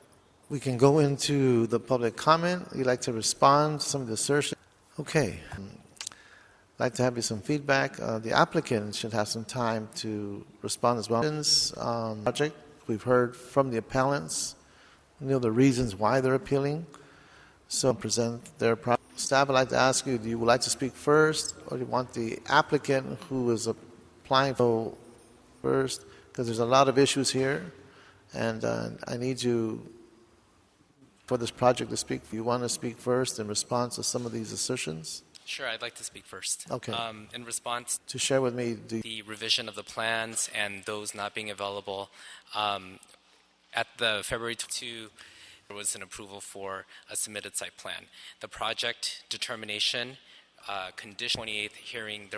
We can go into the public comment. You'd like to respond to some of the assertions? Okay. I'd like to have you some feedback. The applicant should have some time to respond as well. Project. We've heard from the appellants, the reasons why they're appealing. So present their project. Staff, I'd like to ask you, do you would like to speak first, or do you want the applicant who is applying for first? Because there's a lot of issues here, and I need you for this project to speak. You want to speak first in response to some of these assertions? Sure, I'd like to speak first. Okay. In response to share with me the revision of the plans and those not being available, at the February 2, there was an approval for a submitted site plan. The project determination, condition 28th hearing,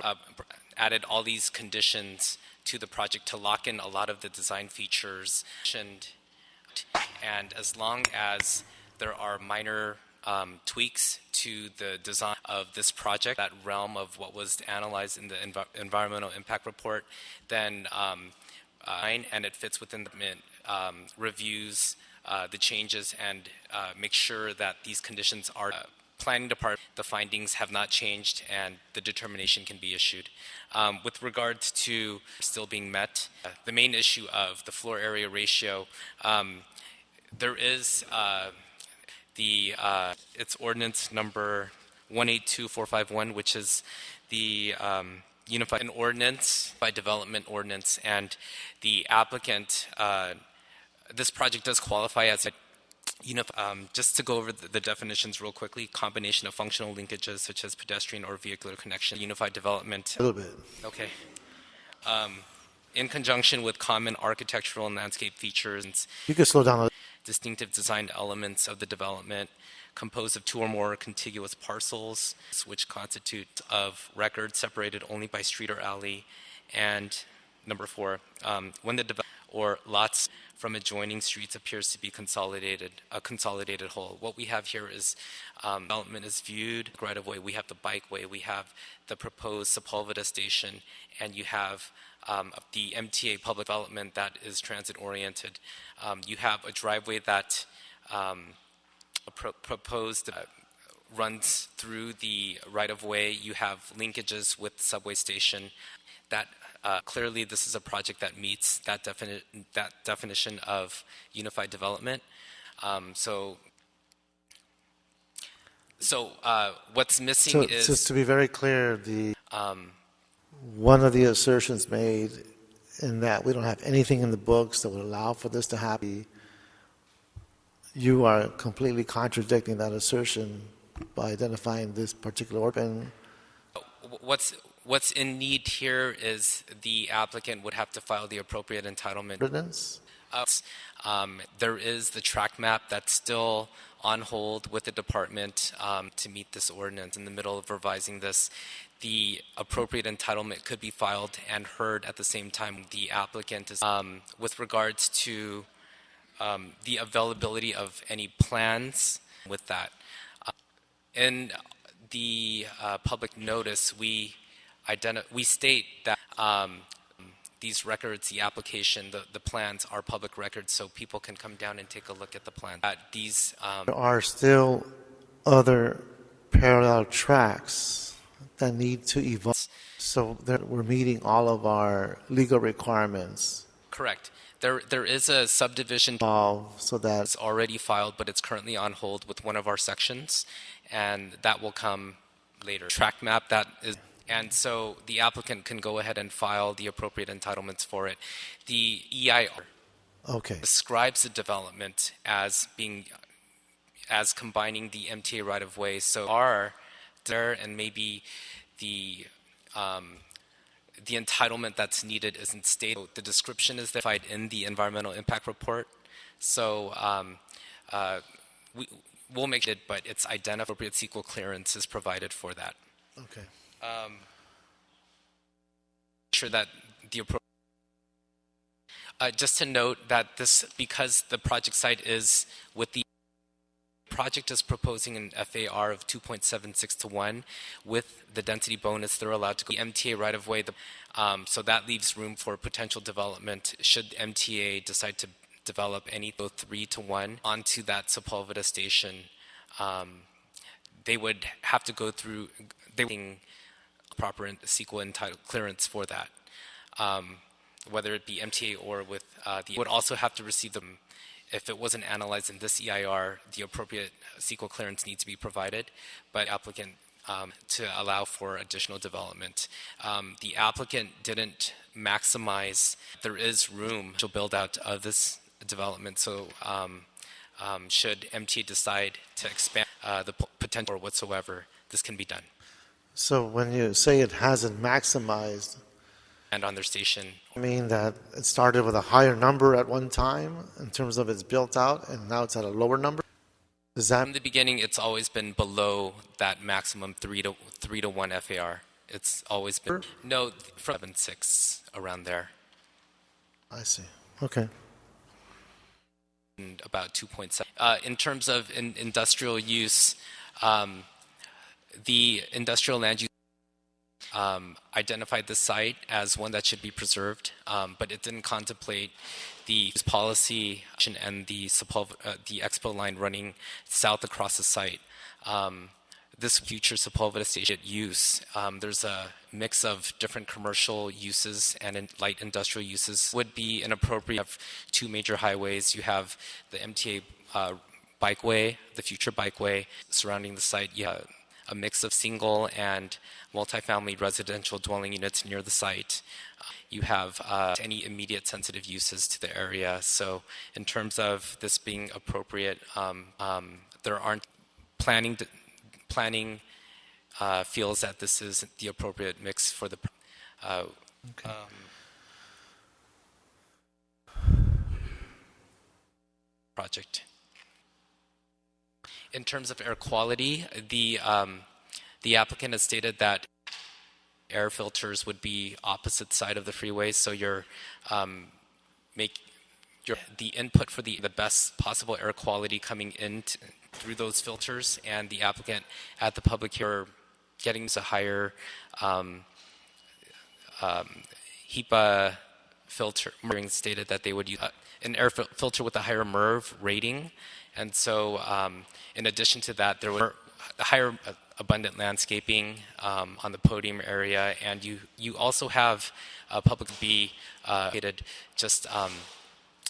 added all these conditions to the project to lock in a lot of the design features. And as long as there are minor tweaks to the design of this project, that realm of what was analyzed in the environmental impact report, then and it fits within the reviews the changes and make sure that these conditions are planning department, the findings have not changed and the determination can be issued. With regards to still being met, the main issue of the floor area ratio, there is it's ordinance number 182451, which is the unified ordinance by development ordinance, and the applicant, this project does qualify as a just to go over the definitions real quickly: combination of functional linkages such as pedestrian or vehicular connection, unified development. A little bit. Okay. in conjunction with common architectural and landscape features, You can slow down. distinctive design elements of the development, composed of 2 or more contiguous parcels, which constitute of record separated only by street or alley, and number 4, when the or lots from adjoining streets appears to be a consolidated whole. What we have here is development is viewed right of way. We have the bikeway, we have the proposed Sepulveda station, and you have the MTA public development that is transit oriented. You have a driveway that proposed runs through the right of way. You have linkages with the subway station. That clearly this is a project that meets that definition of unified development. So what's missing is... Just to be very clear, one of the assertions made in that we don't have anything in the books that would allow for this to happen, you are completely contradicting that assertion by identifying this particular organ. What's in need here is the applicant would have to file the appropriate entitlement. There is the track map that's still on hold with the department to meet this ordinance. In the middle of revising this, the appropriate entitlement could be filed and heard at the same time. The applicant is with regards to the availability of any plans with that. In the public notice, we state that these records, the application, the plans are public records, so people can come down and take a look at the plan. There are still other parallel tracks that need to evolve, so that we're meeting all of our legal requirements. Correct. There is a subdivision so that's already filed, but it's currently on hold with one of our sections, and that will come later. Track map that is. And so the applicant can go ahead and file the appropriate entitlements for it. The EIR describes the development as combining the MTA right of way. So are there, and maybe the entitlement that's needed isn't stated. The description is defined in the environmental impact report. So we'll make it, but it's identified. Appropriate CEQA clearance is provided for that. Okay. Sure that the appropriate. Just to note that this, because the project site is with the project is proposing an FAR of 2.76 to 1. With the density bonus, they're allowed to go the MTA right of way. So that leaves room for potential development should MTA decide to develop any 3 to 1 onto that Sepulveda station. They would have to go through proper CEQA entitled clearance for that, whether it be MTA or with would also have to receive them. If it wasn't analyzed in this EIR, the appropriate CEQA clearance needs to be provided, but applicant to allow for additional development. The applicant didn't maximize. There is room to build out of this development, so should MTA decide to expand the potential or whatsoever, this can be done. So when you say it hasn't maximized, and on their station, I mean that it started with a higher number at one time in terms of it's built out, and now it's at a lower number? Is that from the beginning? It's always been below that maximum 3 to 1 FAR. It's always been from 7.6 around there. I see. Okay. And about 2.7. In terms of industrial use, the industrial land use identified the site as one that should be preserved, but it didn't contemplate the policy and the expo line running south across the site. This future Sepulveda station use, there's a mix of different commercial uses and light industrial uses. Would be inappropriate. You have 2 major highways. You have the MTA bikeway, the future bikeway surrounding the site. You have a mix of single and multifamily residential dwelling units near the site. You have any immediate sensitive uses to the area. So in terms of this being appropriate, there aren't planning feels that this is the appropriate mix for the. project. In terms of air quality, the applicant has stated that air filters would be opposite side of the freeway, so the input for the best possible air quality coming in through those filters, and the applicant at the public hearing getting a higher HEPA filter. Stated that they would use an air filter with a higher MERV rating, and so in addition to that, there were higher abundant landscaping on the podium area, and you also have public be located just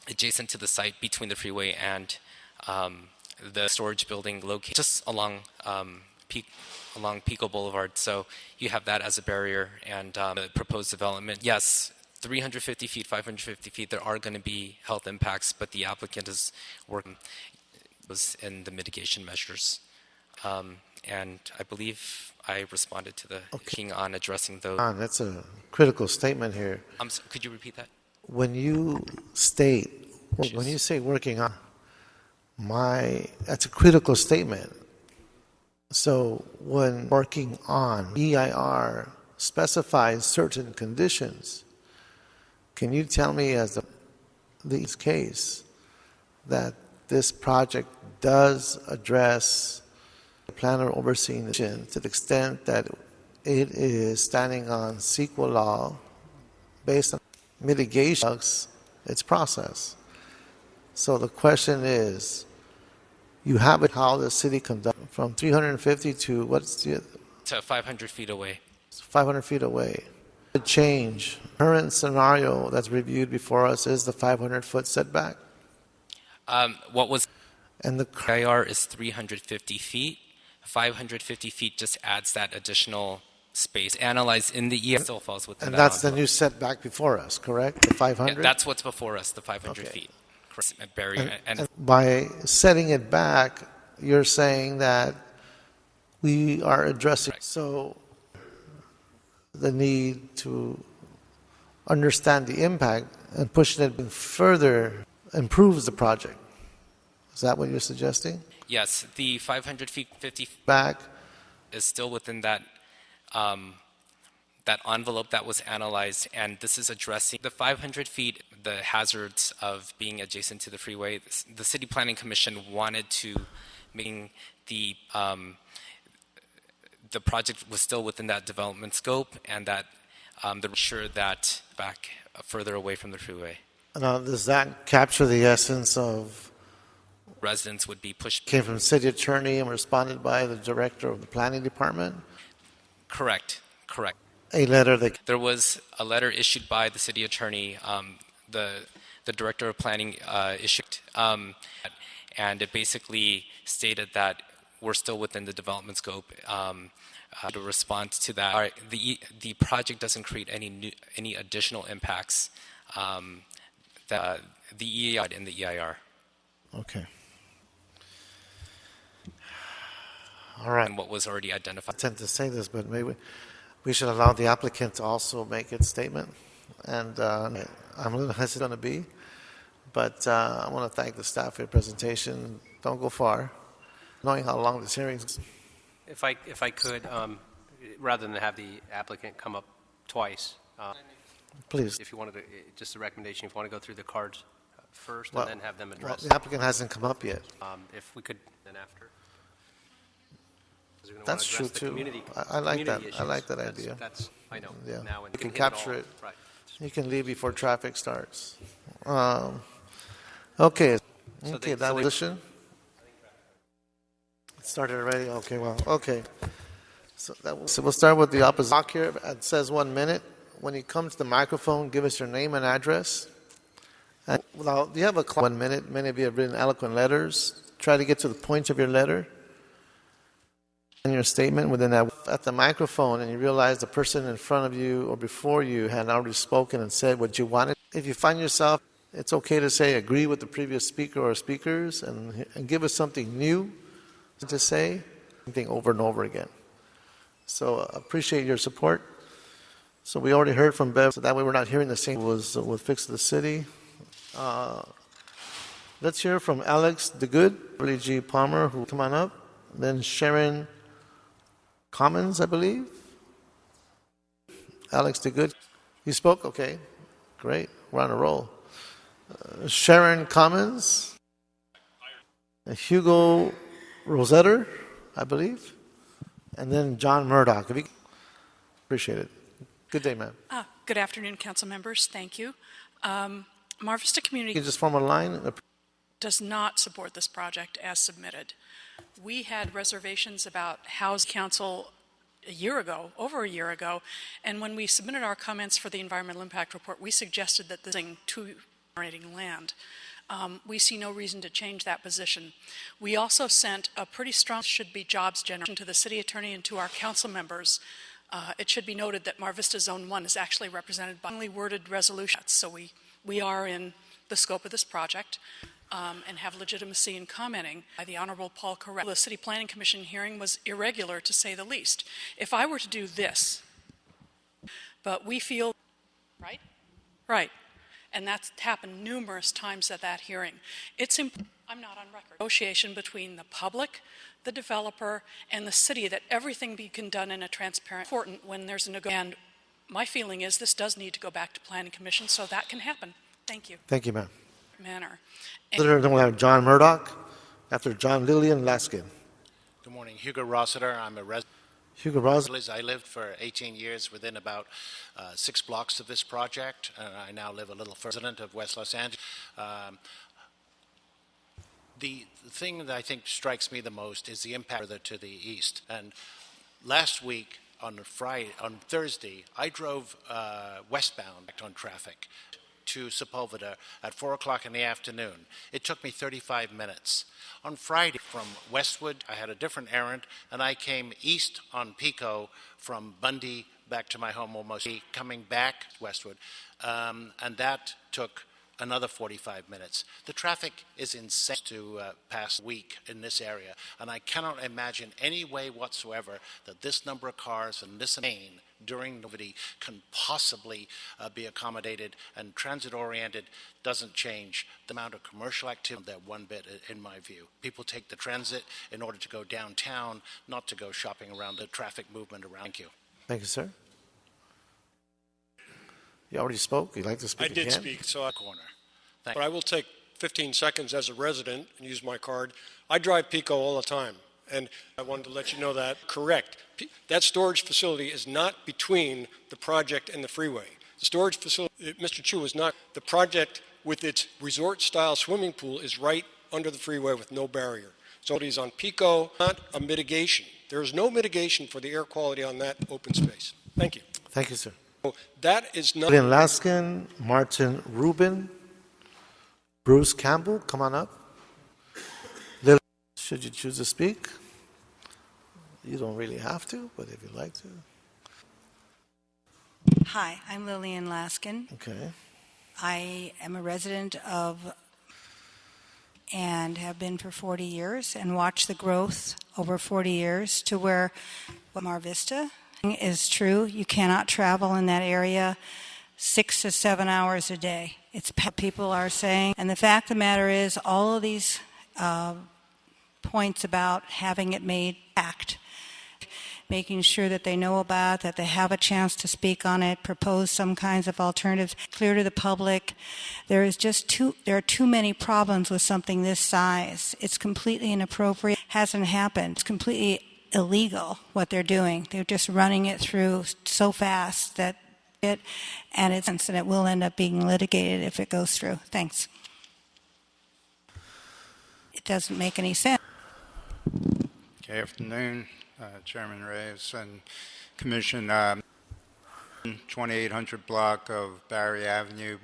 adjacent to the site between the freeway and the storage building located just along Pico Boulevard. So you have that as a barrier, and the proposed development, yes, 350 feet, 550 feet, there are going to be health impacts, but the applicant is working in the mitigation measures. And I believe I responded to the king on addressing those. That's a critical statement here. Could you repeat that? When you say working on, that's a critical statement. So when working on, EIR specifies certain conditions. Can you tell me, as this case, that this project does address the planner overseeing the to the extent that it is standing on CEQA law based on mitigation, its process? So the question is, you have it how the city conduct from 350 to what's the to 500 feet away. 500 feet away. The change current scenario that's reviewed before us is the 500-foot setback. What was and the IR is 350 feet. 550 feet just adds that additional space. Analyzed in the EIR still falls within and that that's envelope. the new setback before us, correct? The 500. Yeah, that's what's before us, the 500 feet. Barrier. And by setting it back, you're saying that we are addressing so the need to understand the impact and pushing it further improves the project. Is that what you're suggesting? Yes, the 500 feet, 50 back is still within that that envelope that was analyzed, and this is addressing the 500 feet, the hazards of being adjacent to the freeway. The City Planning Commission wanted to make the project was still within that development scope, and that they're sure that back further away from the freeway. Now, does that capture the essence of residents would be pushed? Came from city attorney and responded by the director of the planning department? Correct. A letter that there was a letter issued by the city attorney, the director of planning issued, and it basically stated that we're still within the development scope. To respond to that, the project doesn't create any additional impacts. The EIR in the EIR. Okay. All right. And what was already identified. I tend to say this, but maybe we should allow the applicant to also make its statement. And I'm a little hesitant to be, but I want to thank the staff for your presentation. Don't go far, knowing how long this hearing is. If I could, rather than have the applicant come up twice, please. If you wanted to, just a recommendation, if you want to go through the cards first Well, and then have them address. The applicant hasn't come up yet. If we could, then after. That's true too. I like that. I like that idea. That's I know. Yeah. Now you can capture it. Right. You can leave before traffic starts. Okay. Okay. That was it. It started already. Okay. Well. Okay. So we'll start with the opposite. Clock here. It says 1 minute. When you come to the microphone, give us your name and address. And now, do you have a clock? 1 minute. Many of you have written eloquent letters. Try to get to the point of your letter and your statement within that. At the microphone, and you realize the person in front of you or before you had already spoken and said what you wanted. If you find yourself, it's okay to say agree with the previous speaker or speakers and give us something new to say, something over and over again. So appreciate your support. So we already heard from Bev, so that way we're not hearing the same was with Fix the City. Let's hear from Alex DeGood, Billy G. Palmer, who come on up. Then Sharon Commons, I believe. Alex DeGood. You spoke? Okay. Great. We're on a roll. Sharon Commons. Hugo Rosetter, I believe. And then John Murdoch. Appreciate it. Good day, ma'am. Good afternoon, council members. Thank you. Mar Vista Community Can you just form a line? does not support this project as submitted. We had reservations about House Council over a year ago, and when we submitted our comments for the environmental impact report, we suggested that this thing to generating land. We see no reason to change that position. We also sent a pretty strong should be jobs generation to the city attorney and to our council members. It should be noted that Mar Vista Zone 1 is actually represented by only worded resolutions, so we are in the scope of this project and have legitimacy in commenting. By the Honorable Paul Correll, the City Planning Commission hearing was irregular, to say the least. If I were to do this, but we feel, right? Right. And that's happened numerous times at that hearing. I'm not on record. Negotiation between the public, the developer, and the city, that everything be done in a transparent, important when there's a negotiation. And my feeling is this does need to go back to Planning Commission so that can happen. Thank you. Thank you, ma'am. Manner. Then we'll have John Murdoch after John Lillian Laskin. Good morning. Hugo Rossiter. I'm a resident. Hugo Rossiter. I lived for 18 years within about 6 blocks of this project, and I now live a little further resident of West Los Angeles. The thing that I think strikes me the most is the impact further to the east. And last week on Thursday, I drove westbound on traffic to Sepulveda at 4 o'clock in the afternoon. It took me 35 minutes. On Friday from Westwood, I had a different errand, and I came east on Pico from Bundy back to my home almost, coming back Westwood, and that took another 45 minutes. The traffic is insane to pass a week in this area, and I cannot imagine any way whatsoever that this number of cars and this lane during nobody can possibly be accommodated, and transit-oriented doesn't change the amount of commercial activity that one bit, in my view. People take the transit in order to go downtown, not to go shopping around the traffic movement around. Thank you. Thank you, sir. You already spoke. You'd like to speak again? I did speak, so Corner. but I will take 15 seconds as a resident and use my card. I drive Pico all the time, and I wanted to let you know that. Correct. That storage facility is not between the project and the freeway. The storage facility, Mr. Chu, is not. The project with its resort-style swimming pool is right under the freeway with no barrier. So it is on Pico, not a mitigation. There is no mitigation for the air quality on that open space. Thank you. Thank you, sir. So that is not. Lillian Laskin, Martin Rubin, Bruce Campbell, come on up. Lillian, should you choose to speak? You don't really have to, but if you'd like to. Hi, I'm Lillian Laskin. Okay. I am a resident of and have been for 40 years and watched the growth over 40 years to where Mar Vista is true. You cannot travel in that area 6 to 7 hours a day. It's people are saying. And the fact of the matter is all of these points about having it made act, making sure that they know about, that they have a chance to speak on it, propose some kinds of alternatives, clear to the public. There are too many problems with something this size. It's completely inappropriate. Hasn't happened. It's completely illegal what they're doing. They're just running it through so fast that it will end up being litigated if it goes through. Thanks. It doesn't make any sense. Good afternoon, Chairman Reyes and Commission. 2800 block of Barry Avenue,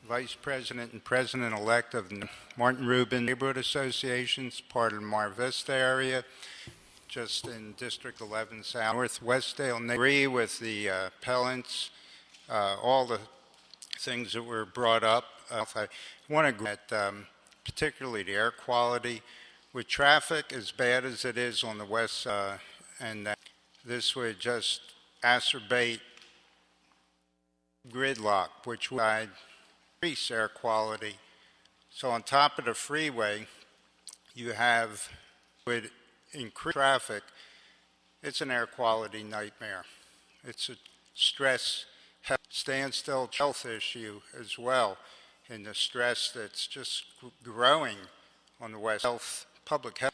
Vice President and President-elect of the Martin Rubin Neighborhood Associations, part of the Mar Vista area, just in District 11 South, Northwestdale. I agree with the appellants, all the things that were brought up. I want to agree that particularly the air quality, with traffic as bad as it is on the west side, and that this would just exacerbate gridlock, which would increase air quality. So on top of the freeway, you have, with increased traffic, it's an air quality nightmare. It's a stress, standstill health issue as well, and the stress that's just growing on the West Health, public health.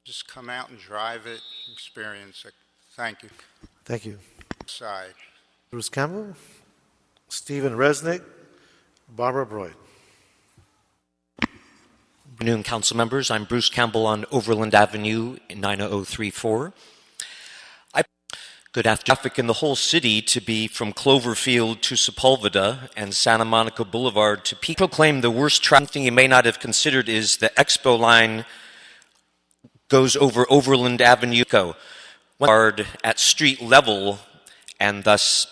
Just come out and drive it, experience it. Thank you. Thank you. Side. Bruce Campbell, Stephen Resnick, Barbara Broyd. Good afternoon, council members. I'm Bruce Campbell on Overland Avenue in 90034. Good afternoon. Traffic in the whole city to be from Cloverfield to Sepulveda and Santa Monica Boulevard to Peak. Proclaim the worst traffic thing you may not have considered is the Expo line goes over Overland Avenue at street level, and thus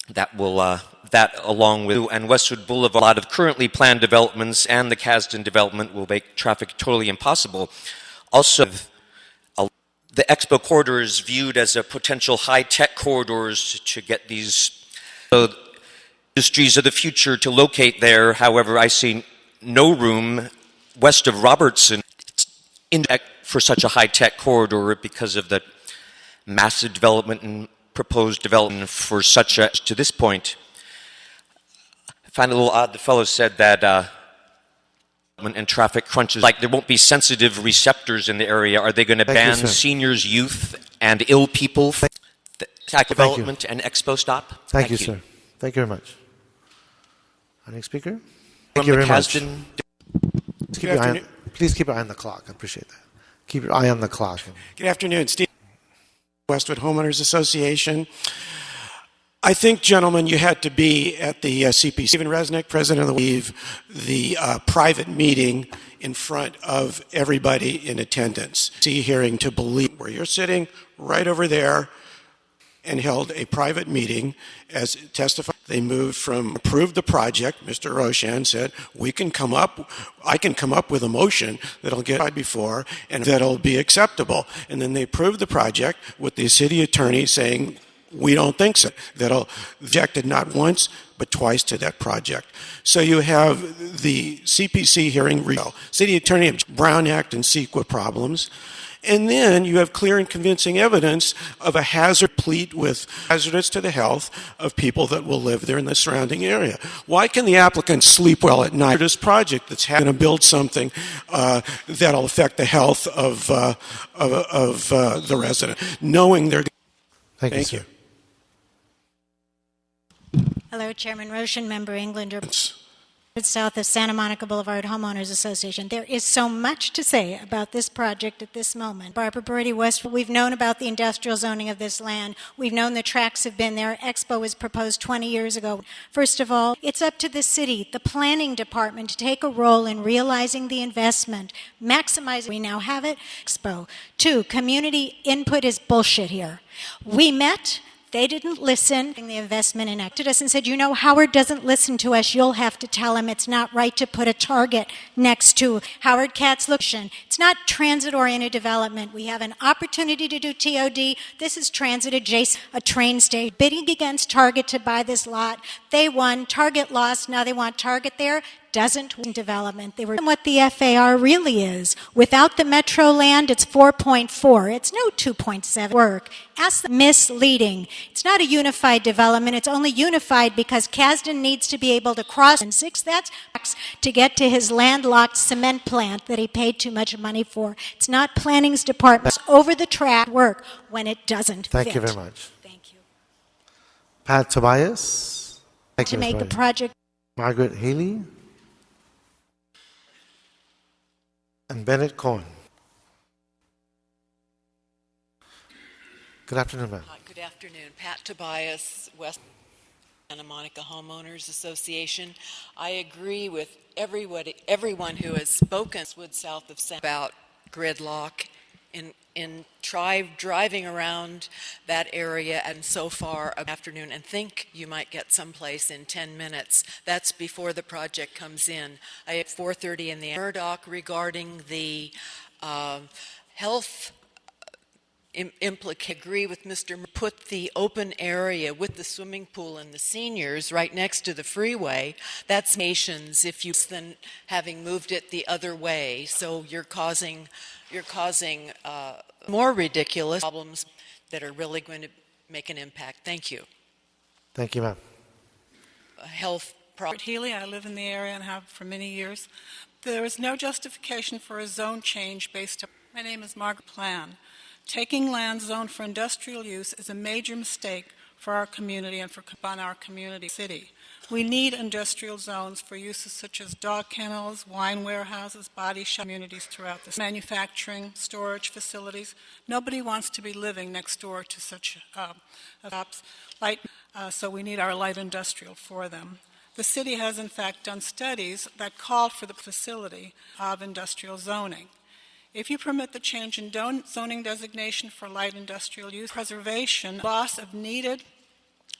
that will that along with and Westwood Boulevard, a lot of currently planned developments and the Kasdan development will make traffic totally impossible. Also, the Expo corridor is viewed as a potential high-tech corridors to get these industries of the future to locate there. However, I see no room west of Robertson for such a high-tech corridor because of the massive development and proposed development for such a, to this point. I find it a little odd the fellow said that and traffic crunches, like there won't be sensitive receptors in the area. Are they going to ban seniors, youth, and ill people from development and Expo stop? Thank you, sir. Thank you very much. Our next speaker. Thank you very much. Please keep your eye on the clock. I appreciate that. Keep your eye on the clock. Good afternoon, Steve. Westwood Homeowners Association. I think, gentlemen, you had to be at the CPC. Stephen Resnick, president of the private meeting in front of everybody in attendance. See hearing to believe where you're sitting right over there and held a private meeting as testified. They moved from approved the project. Mr. Roshan said, I can come up with a motion that'll get before and that'll be acceptable. And then they approved the project with the city attorney saying, we don't think so. That'll objected not once, but twice to that project. So you have the CPC hearing, city attorney, Brown Act and CEQA problems. And then you have clear and convincing evidence of a hazard pleat with hazardous to the health of people that will live there in the surrounding area. Why can the applicant sleep well at night? This project that's going to build something that'll affect the health of the resident, knowing they're. Thank you. Hello, Chairman Roshan, Member Englander. South of Santa Monica Boulevard Homeowners Association. There is so much to say about this project at this moment. Barbara Brody, Westwood, we've known about the industrial zoning of this land. We've known the tracks have been there. Expo was proposed 20 years ago. First of all, it's up to the city, the planning department, to take a role in realizing the investment, maximizing. We now have it. Expo. 2, community input is bullshit here. We met. They didn't listen. The investment enacted us and said, you know, Howard doesn't listen to us. You'll have to tell him it's not right to put a target next to Howard Katz's location. It's not transit-oriented development. We have an opportunity to do TOD. This is transit adjacent, a train station. Bidding against Target to buy this lot. They won. Target lost. Now they want Target there. Doesn't win development. They were what the FAR really is. Without the metro land, it's 4.4. It's no 2.7 work. Ask the misleading. It's not a unified development. It's only unified because Kasdan needs to be able to cross and 6. That's to get to his landlocked cement plant that he paid too much money for. It's not planning's department's over the track work when it doesn't. Thank you very much. Thank you. Pat Tobias. Thank to you, make the project. Margaret Haley. And Bennett Cohen. Good afternoon, ma'am. Good afternoon. Pat Tobias, West Santa Monica Homeowners Association. I agree with everyone who has spoken south of Santa about gridlock in driving around that area and so far afternoon and think you might get someplace in 10 minutes. That's before the project comes in. I at 4:30 in the Murdoch regarding the health agree with Mr. Put the open area with the swimming pool and the seniors right next to the freeway. That's nations if you than having moved it the other way. So you're causing more ridiculous problems that are really going to make an impact. Thank you. Thank you, ma'am. Health problem. Healy, I live in the area and have for many years. There is no justification for a zone change based on. My name is Margaret Plan. Taking land zoned for industrial use is a major mistake for our community and for our community city. We need industrial zones for uses such as dog kennels, wine warehouses, body shop communities throughout the manufacturing, storage facilities. Nobody wants to be living next door to such shops, so we need our light industrial for them. The city has in fact done studies that call for the facility of industrial zoning. If you permit the change in zoning designation for light industrial use, preservation, loss of needed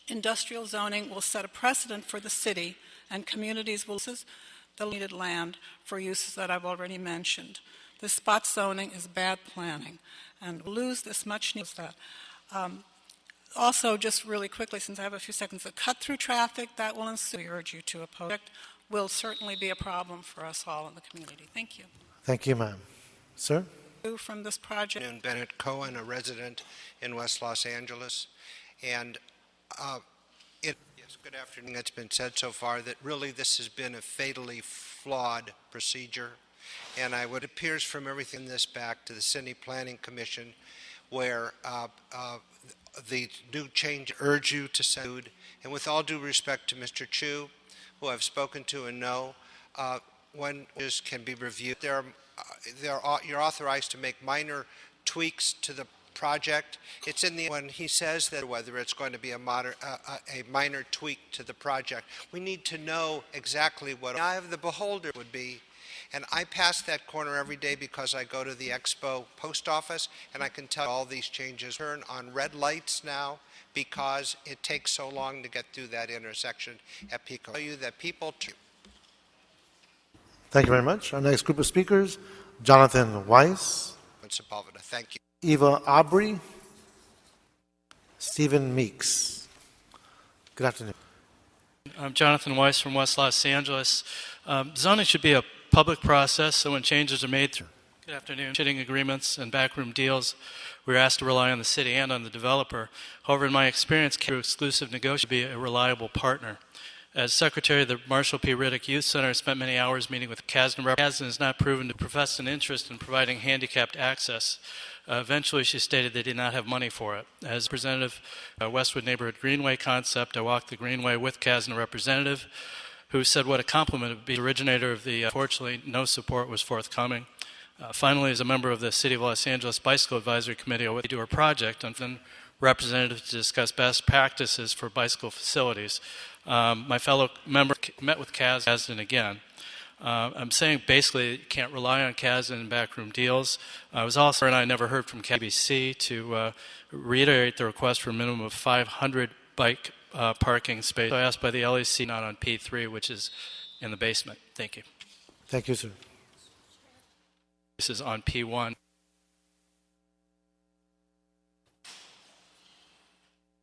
industrial zoning will set a precedent for the city, and communities will use the needed land for uses that I've already mentioned. This spot zoning is bad planning, and we'll lose this much needs that. Also, just really quickly, since I have a few seconds, the cut-through traffic that will ensue, we urge you to oppose it, will certainly be a problem for us all in the community. Thank you. Thank you, ma'am. Sir? From this project. Bennett Cohen, a resident in West Los Angeles. And yes, good afternoon. It's been said so far that really this has been a fatally flawed procedure. And it appears from everything this back to the City Planning Commission, where the new change urge you to send. And with all due respect to Mr. Chu, who I've spoken to and know, when this can be reviewed, you're authorized to make minor tweaks to the project. It's in the when he says that whether it's going to be a minor tweak to the project, we need to know exactly what the eye of the beholder would be. And I pass that corner every day because I go to the Expo post office, and I can tell all these changes turn on red lights now because it takes so long to get through that intersection at Pico. I tell you that people. Thank you very much. Our next group of speakers, Jonathan Weiss. Thank you. Eva Aubrey. Stephen Meeks. Good afternoon. I'm Jonathan Weiss from West Los Angeles. Zoning should be a public process, so when changes are made through good afternoon, shitting agreements and backroom deals, we're asked to rely on the city and on the developer. However, in my experience, through exclusive negotiation be a reliable partner. As secretary of the Marshall P. Riddick Youth Center, I spent many hours meeting with Kasdan. Kasdan has not proven to profess an interest in providing handicapped access. Eventually, she stated they did not have money for it. As representative Westwood Neighborhood Greenway concept, I walked the Greenway with Kasdan representative, who said what a compliment it would be. The originator of the, unfortunately, no support was forthcoming. Finally, as a member of the City of Los Angeles Bicycle Advisory Committee, I went to a project and representative to discuss best practices for bicycle facilities. My fellow member met with Kasdan again. I'm saying basically you can't rely on Kasdan in backroom deals. I was also, and I never heard from KBC to reiterate the request for a minimum of 500 bike parking spaces. So I asked by the LEC, not on P3, which is in the basement. Thank you. Thank you, sir. This is on P1.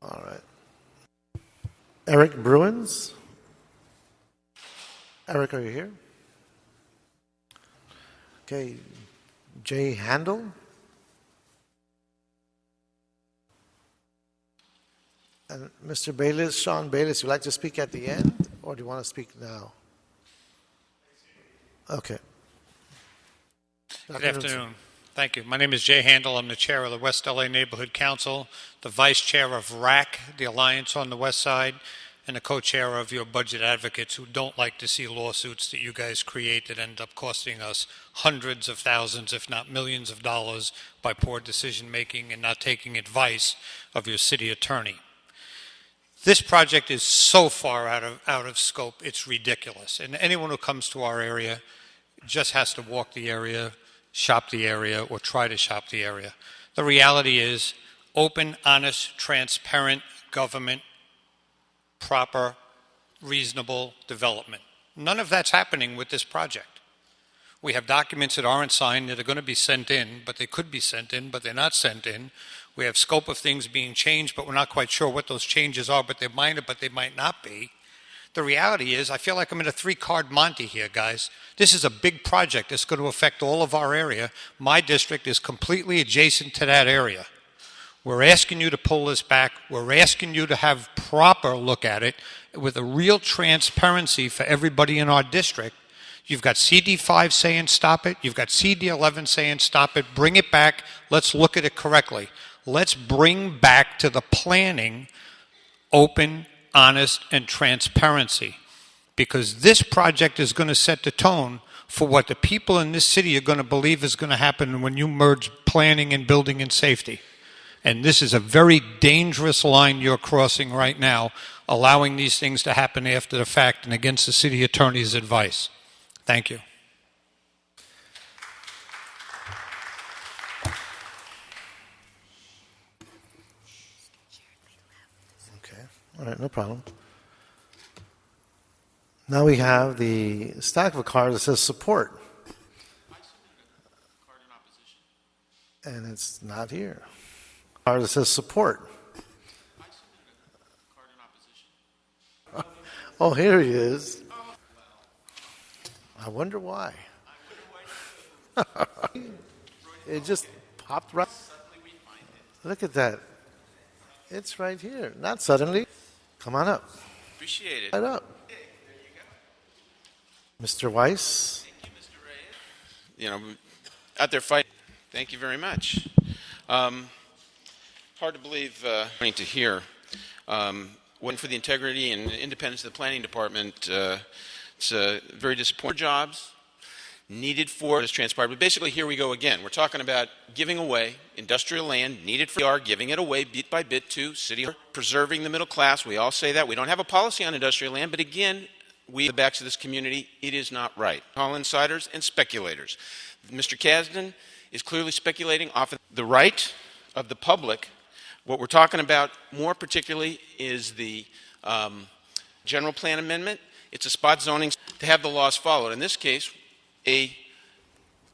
All right. Eric Bruins. Eric, are you here? Okay. Jay Handel. And Mr. Bayless, Sean Bayless, would you like to speak at the end, or do you want to speak now? Okay. Good afternoon. Thank you. My name is Jay Handel. I'm the chair of the West LA Neighborhood Council, the vice chair of RAC, the Alliance on the West Side, and the co-chair of your budget advocates who don't like to see lawsuits that you guys create that end up costing us hundreds of thousands, if not millions of dollars by poor decision making and not taking advice of your city attorney. This project is so far out of scope, it's ridiculous. And anyone who comes to our area just has to walk the area, shop the area, or try to shop the area. The reality is open, honest, transparent government, proper, reasonable development. None of that's happening with this project. We have documents that aren't signed that are going to be sent in, but they could be sent in, but they're not sent in. We have scope of things being changed, but we're not quite sure what those changes are, but they might not be. The reality is, I feel like I'm in a 3-card Monte here, guys. This is a big project that's going to affect all of our area. My district is completely adjacent to that area. We're asking you to pull this back. We're asking you to have proper look at it with a real transparency for everybody in our district. You've got CD5 saying stop it. You've got CD11 saying stop it. Bring it back. Let's look at it correctly. Let's bring back to the planning open, honest, and transparency. Because this project is going to set the tone for what the people in this city are going to believe is going to happen when you merge planning and building and safety. And this is a very dangerous line you're crossing right now, allowing these things to happen after the fact and against the city attorney's advice. Thank you. Okay, all right, no problem. Now we have the stack of a card that says support. And it's not here. Card that says support. Oh, here he is. I wonder why. It just popped right. Look at that. It's right here. Not suddenly. Come on up. Appreciate it. Right up. Mr. Weiss. Thank you, Mr. Reyes. You know, out there fighting. Thank you very much. Hard to believe, to hear. One for the integrity and independence of the planning department. It's very disappointing. Jobs needed for this transpired. But basically, here we go again. We're talking about giving away industrial land needed for giving it away bit by bit to city, preserving the middle class. We all say that. We don't have a policy on industrial land, but again, we, the backs of this community, it is not right. All insiders and speculators. Mr. Kasdan is clearly speculating off of the right of the public. What we're talking about more particularly is the general plan amendment. It's a spot zoning to have the laws followed. In this case, a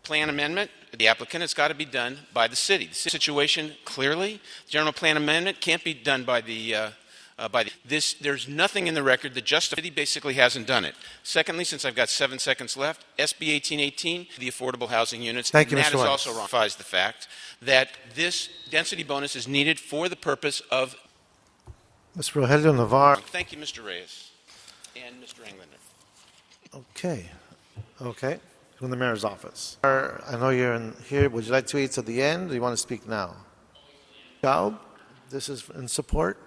plan amendment, the applicant, has got to be done by the city. The situation clearly, general plan amendment can't be done by there's nothing in the record that justifies. The city basically hasn't done it. Secondly, since I've got 7 seconds left, SB 1818, the affordable housing units. Thank you, and Mr. that is Weiss. also ratifies the fact that this density bonus is needed for the purpose of. Ms. Rogelio Navarre. Thank you, Mr. Reyes and Mr. Englander. Okay. From the mayor's office. I know you're in here. Would you like to eat at the end, or do you want to speak now? Schaub, this is in support.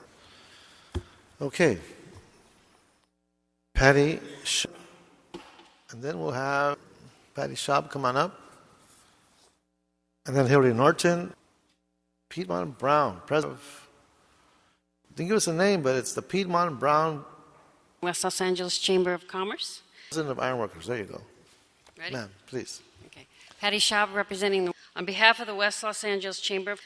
Okay. Patty, and then we'll have Patty Schaub come on up. And then Hillary Norton, Piedmont Brown, president of, didn't give us a name, but it's the Piedmont Brown West Los Angeles Chamber of Commerce. President of Ironworkers. There you go. Ready? Ma'am, please. Okay. Patty Schaub, representing on behalf of the West Los Angeles Chamber of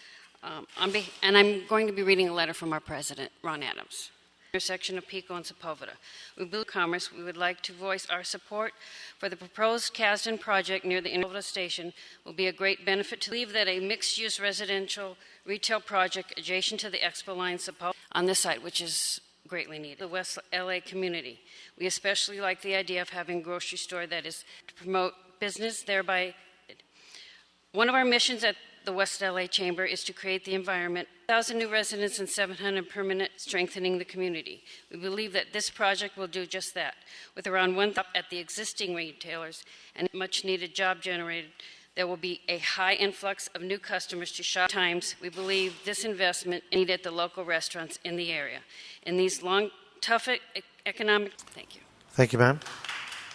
and I'm going to be reading a letter from our president, Ron Adams. Intersection of Pico and Sepulveda. We believe commerce. We would like to voice our support for the proposed Kasdan project near the Sepulveda station. Will be a great benefit to believe that a mixed-use residential retail project adjacent to the Expo line Sepulveda on this site, which is greatly needed. The West LA community. We especially like the idea of having a grocery store that is to promote business, thereby. One of our missions at the West LA Chamber is to create the environment, 1,000 new residents and 700 permanent, strengthening the community. We believe that this project will do just that. With around 1,000 at the existing retailers and much needed job generated, there will be a high influx of new customers to shop. Times, we believe this investment is needed at the local restaurants in the area. In these long, tough economic, thank you. Thank you, ma'am.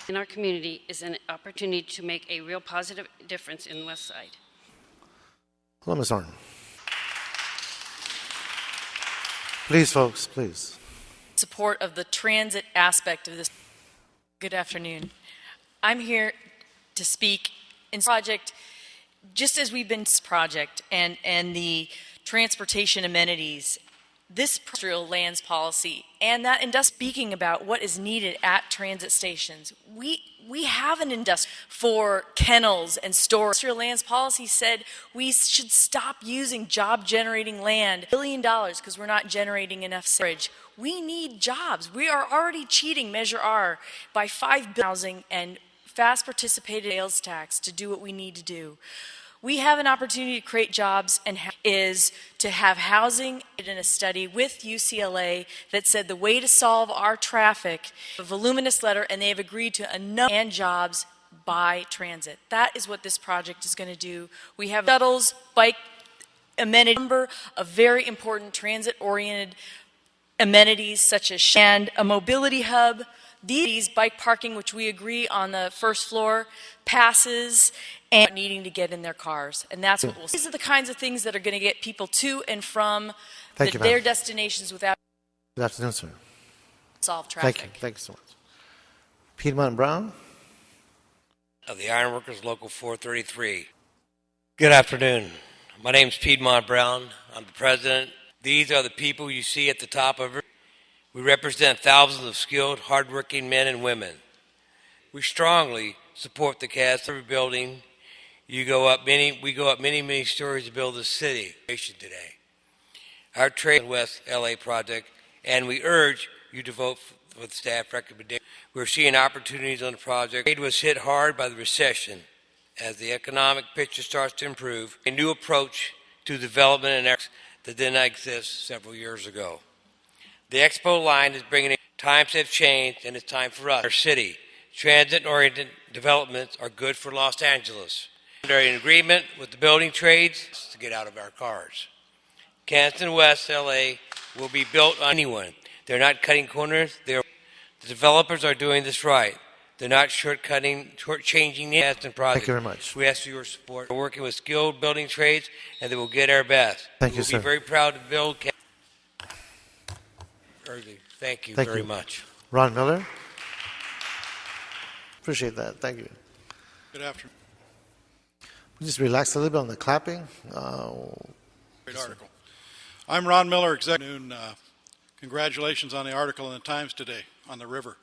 In our community is an opportunity to make a real positive difference in the West Side. Hello, Ms. Orton. Please, folks, please. Support of the transit aspect of this. Good afternoon. I'm here to speak in project, just as we've been project and the transportation amenities this industrial lands policy and that speaking about what is needed at transit stations. We have an industry for kennels and storage. Industrial lands policy said we should stop using job-generating land, $1 billion, because we're not generating enough storage. We need jobs. We are already cheating Measure R by $5 billion housing and fast participated sales tax to do what we need to do. We have an opportunity to create jobs and is to have housing. In a study with UCLA that said the way to solve our traffic, a voluminous letter, and they have agreed to a number and jobs by transit. That is what this project is going to do. We have shuttles, bike amenities, a number of very important transit-oriented amenities such as and a mobility hub. These bike parking, which we agree on the first floor, passes and needing to get in their cars. And that's what we'll see. These are the kinds of things that are going to get people to and from their destinations without Good afternoon, sir. solve traffic. Thank you so much. Piedmont Brown. Of the Ironworkers Local 433. Good afternoon. My name's Piedmont Brown. I'm the president. These are the people you see at the top of it. We represent thousands of skilled, hardworking men and women. We strongly support the cast of building. We go up many stories to build this city today. Our trade West LA project, and we urge you to vote for the staff recommendation. We're seeing opportunities on the project. Trade was hit hard by the recession. As the economic picture starts to improve, a new approach to development and that did not exist several years ago. The Expo line is bringing in times have changed, and it's time for us. Our city, transit-oriented developments are good for Los Angeles. Under an agreement with the building trades to get out of our cars. Hanson West LA will be built on anyone. They're not cutting corners. The developers are doing this right. They're not shortchanging the Hanson project. Thank you very much. We ask for your support. We're working with skilled building trades, and they will get our best. Thank you, sir. We'll be very proud to build. Thank you very much. Ron Miller. Appreciate that. Thank you. Good afternoon. We just relax a little bit on the clapping. Great article. I'm Ron Miller, executive. Congratulations on the article in the Times today on the river.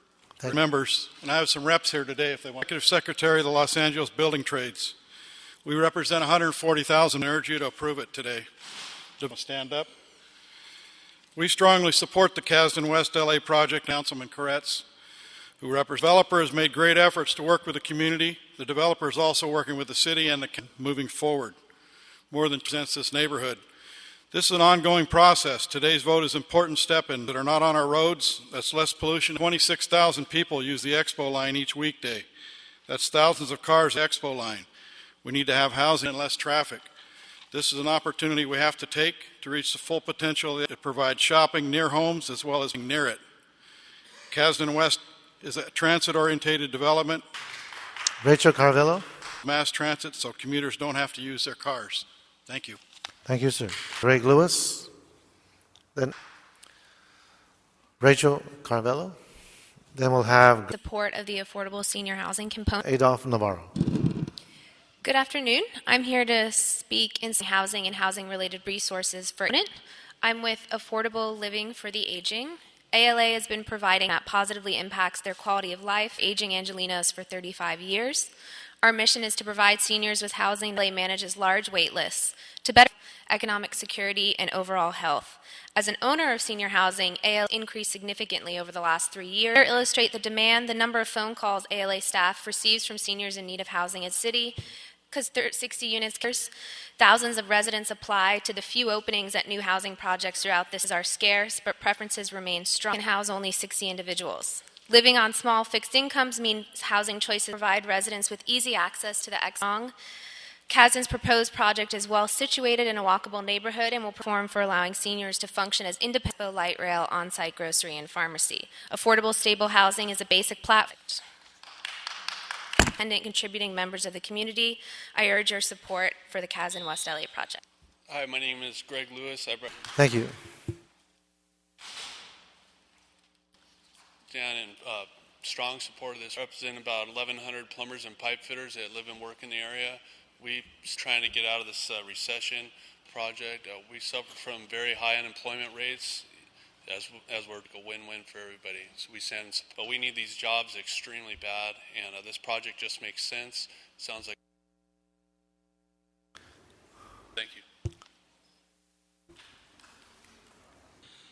Members, and I have some reps here today if they want. Executive Secretary of the Los Angeles Building Trades. We represent 140,000. I urge you to approve it today. Stand up. We strongly support the Kasdan West LA project. Councilman Koretz, who represents developers, made great efforts to work with the community. The developer is also working with the city and moving forward. More than presents this neighborhood. This is an ongoing process. Today's vote is an important step in that are not on our roads. That's less pollution. 26,000 people use the Expo line each weekday. That's thousands of cars Expo line. We need to have housing and less traffic. This is an opportunity we have to take to reach the full potential. It provides shopping near homes as well as near it. Kasdan West is a transit-oriented development. Rachel Carvello. Mass transit so commuters don't have to use their cars. Thank you. Thank you, sir. Greg Lewis. Then Rachel Carvello. Then we'll have support of the affordable senior housing component. Adolph Navarro. Good afternoon. I'm here to speak in housing and housing-related resources for it. I'm with Affordable Living for the Aging. ALA has been providing that positively impacts their quality of life, aging Angelinos for 35 years. Our mission is to provide seniors with housing. ALA manages large wait lists to better economic security and overall health. As an owner of senior housing, ALA increased significantly over the last 3 years. To illustrate the demand, the number of phone calls ALA staff receives from seniors in need of housing in the city, because 60 units, thousands of residents apply to the few openings at new housing projects throughout this are scarce, but preferences remain strong and house only 60 individuals. Living on small fixed incomes means housing choices provide residents with easy access to the Expo. Kasdan's proposed project is well situated in a walkable neighborhood and will perform for allowing seniors to function as independent light rail, on-site grocery, and pharmacy. Affordable, stable housing is a basic platform. Independent contributing members of the community, I urge your support for the Kasdan West LA project. Hi, my name is Greg Lewis. Thank you. Down in strong support of this. I represent about 1,100 plumbers and pipe fitters that live and work in the area. We're trying to get out of this recession. project. We suffer from very high unemployment rates, as we're a win-win for everybody. So but we need these jobs extremely bad, and this project just makes sense. Sounds like. Thank you.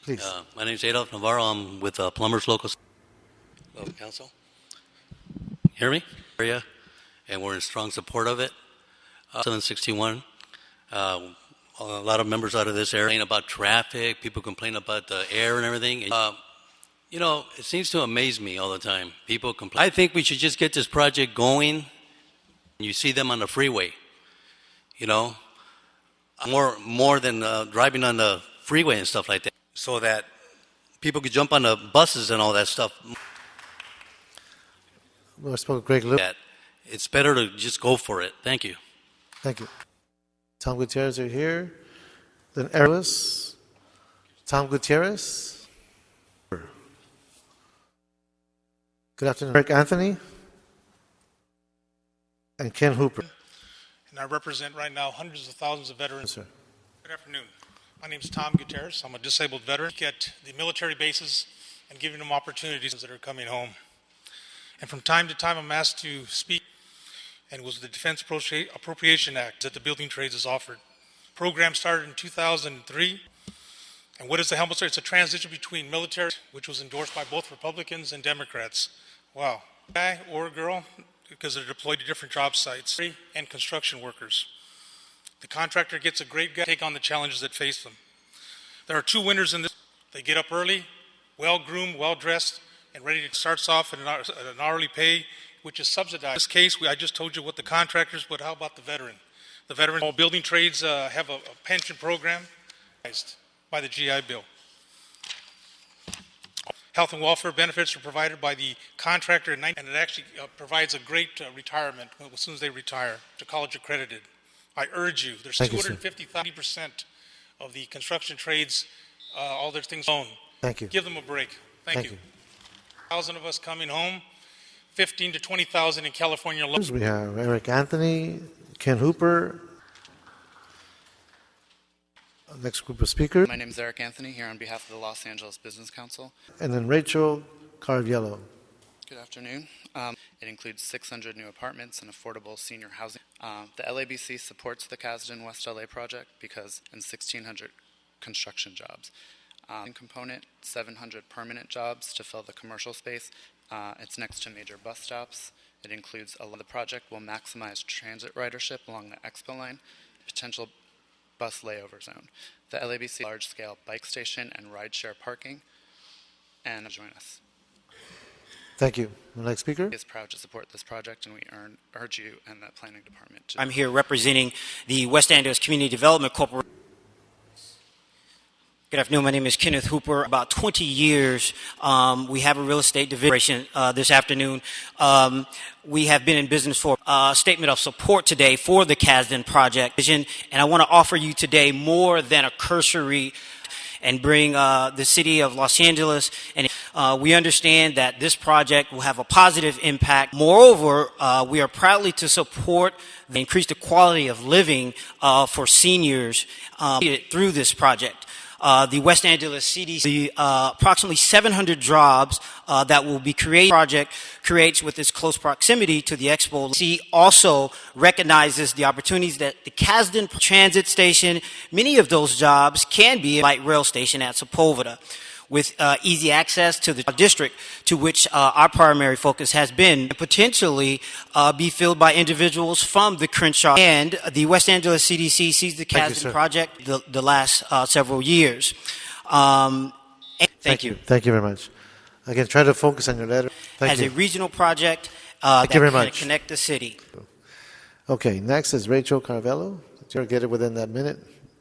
Please. My name is Adolf Navarro. I'm with Plumbers Local Council. Hear me? Area, and we're in strong support of it. 761. A lot of members out of this area complain about traffic. People complain about the air and everything. And, it seems to amaze me all the time. People complain. I think we should just get this project going. You see them on the freeway. More than driving on the freeway and stuff like that, so that people could jump on the buses and all that stuff. Well, I spoke Greg Lewis. It's better to just go for it. Thank you. Thank you. Tom Gutierrez are here. Then Airless. Tom Gutierrez. Good afternoon. Eric Anthony. And Ken Hooper. And I represent right now hundreds of thousands of veterans. Yes, sir. Good afternoon. My name is Tom Gutierrez. I'm a disabled veteran. At the military bases and giving them opportunities that are coming home. And from time to time, I'm asked to speak, and it was the Defense Appropriation Act that the building trades has offered. The program started in 2003. And what is the helmet? It's a transition between military, which was endorsed by both Republicans and Democrats. Wow. Guy or girl, because they're deployed to different job sites, and construction workers. The contractor gets a great guy to take on the challenges that face them. There are two winners in this. They get up early, well-groomed, well-dressed, and ready to start off at an hourly pay, which is subsidized. In this case, I just told you what the contractors, but how about the veteran? The veteran, all building trades have a pension program by the GI Bill. Health and welfare benefits are provided by the contractor, and it actually provides a great retirement as soon as they retire, to college accredited. I urge you, there's 250,000% of the construction trades, all their things own. Thank you. Give them a break. Thank you. 1,000 of us coming home, 15 to 20,000 in California. We have Eric Anthony, Ken Hooper. Next group of speakers. My name is Eric Anthony, here on behalf of the Los Angeles Business Council. And then Rachel Carviello. Good afternoon. It includes 600 new apartments and affordable senior housing. The LABC supports the Kasdan West LA project because in 1,600 construction jobs. Component, 700 permanent jobs to fill the commercial space. It's next to major bus stops. It includes the project will maximize transit ridership along the Expo line, potential bus layover zone. The LABC large-scale bike station and rideshare parking, and join us. Thank you. The next speaker is proud to support this project, and we urge you and the planning department. I'm here representing the West Angeles Community Development Corporation. Good afternoon. My name is Kenneth Hooper. About 20 years, we have a real estate division this afternoon. We have been in business for a statement of support today for the Kasdan project. And I want to offer you today more than a cursory and bring the city of Los Angeles. And we understand that this project will have a positive impact. Moreover, we are proudly to support and increase the quality of living for seniors through this project. The West Angeles CDC, approximately 700 jobs that will be created. Project creates with its close proximity to the Expo. C also recognizes the opportunities that the Kasdan Transit Station, many of those jobs can be a light rail station at Sepulveda, with easy access to the district, to which our primary focus has been, potentially be filled by individuals from the Crenshaw. And the West Angeles CDC sees the Kasdan project the last several years. Thank you. Thank you very much. Again, try to focus on your letter. As a regional project that can connect the city. Okay, next is Rachel Carvello. You'll get it within that minute.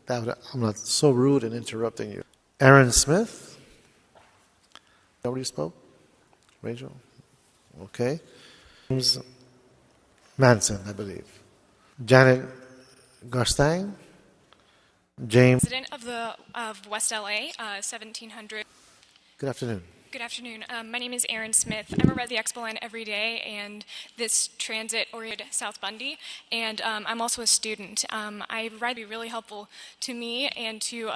I'm not so rude in interrupting you. Aaron Smith. Nobody spoke? Rachel? Okay. James Manson, I believe. Janet Garstang? James. President of West LA, 1700. Good afternoon. Good afternoon. My name is Erin Smith. I'm at the Expo line every day, and this transit-oriented South Bundy, and I'm also a student. I ride be really helpful to me and to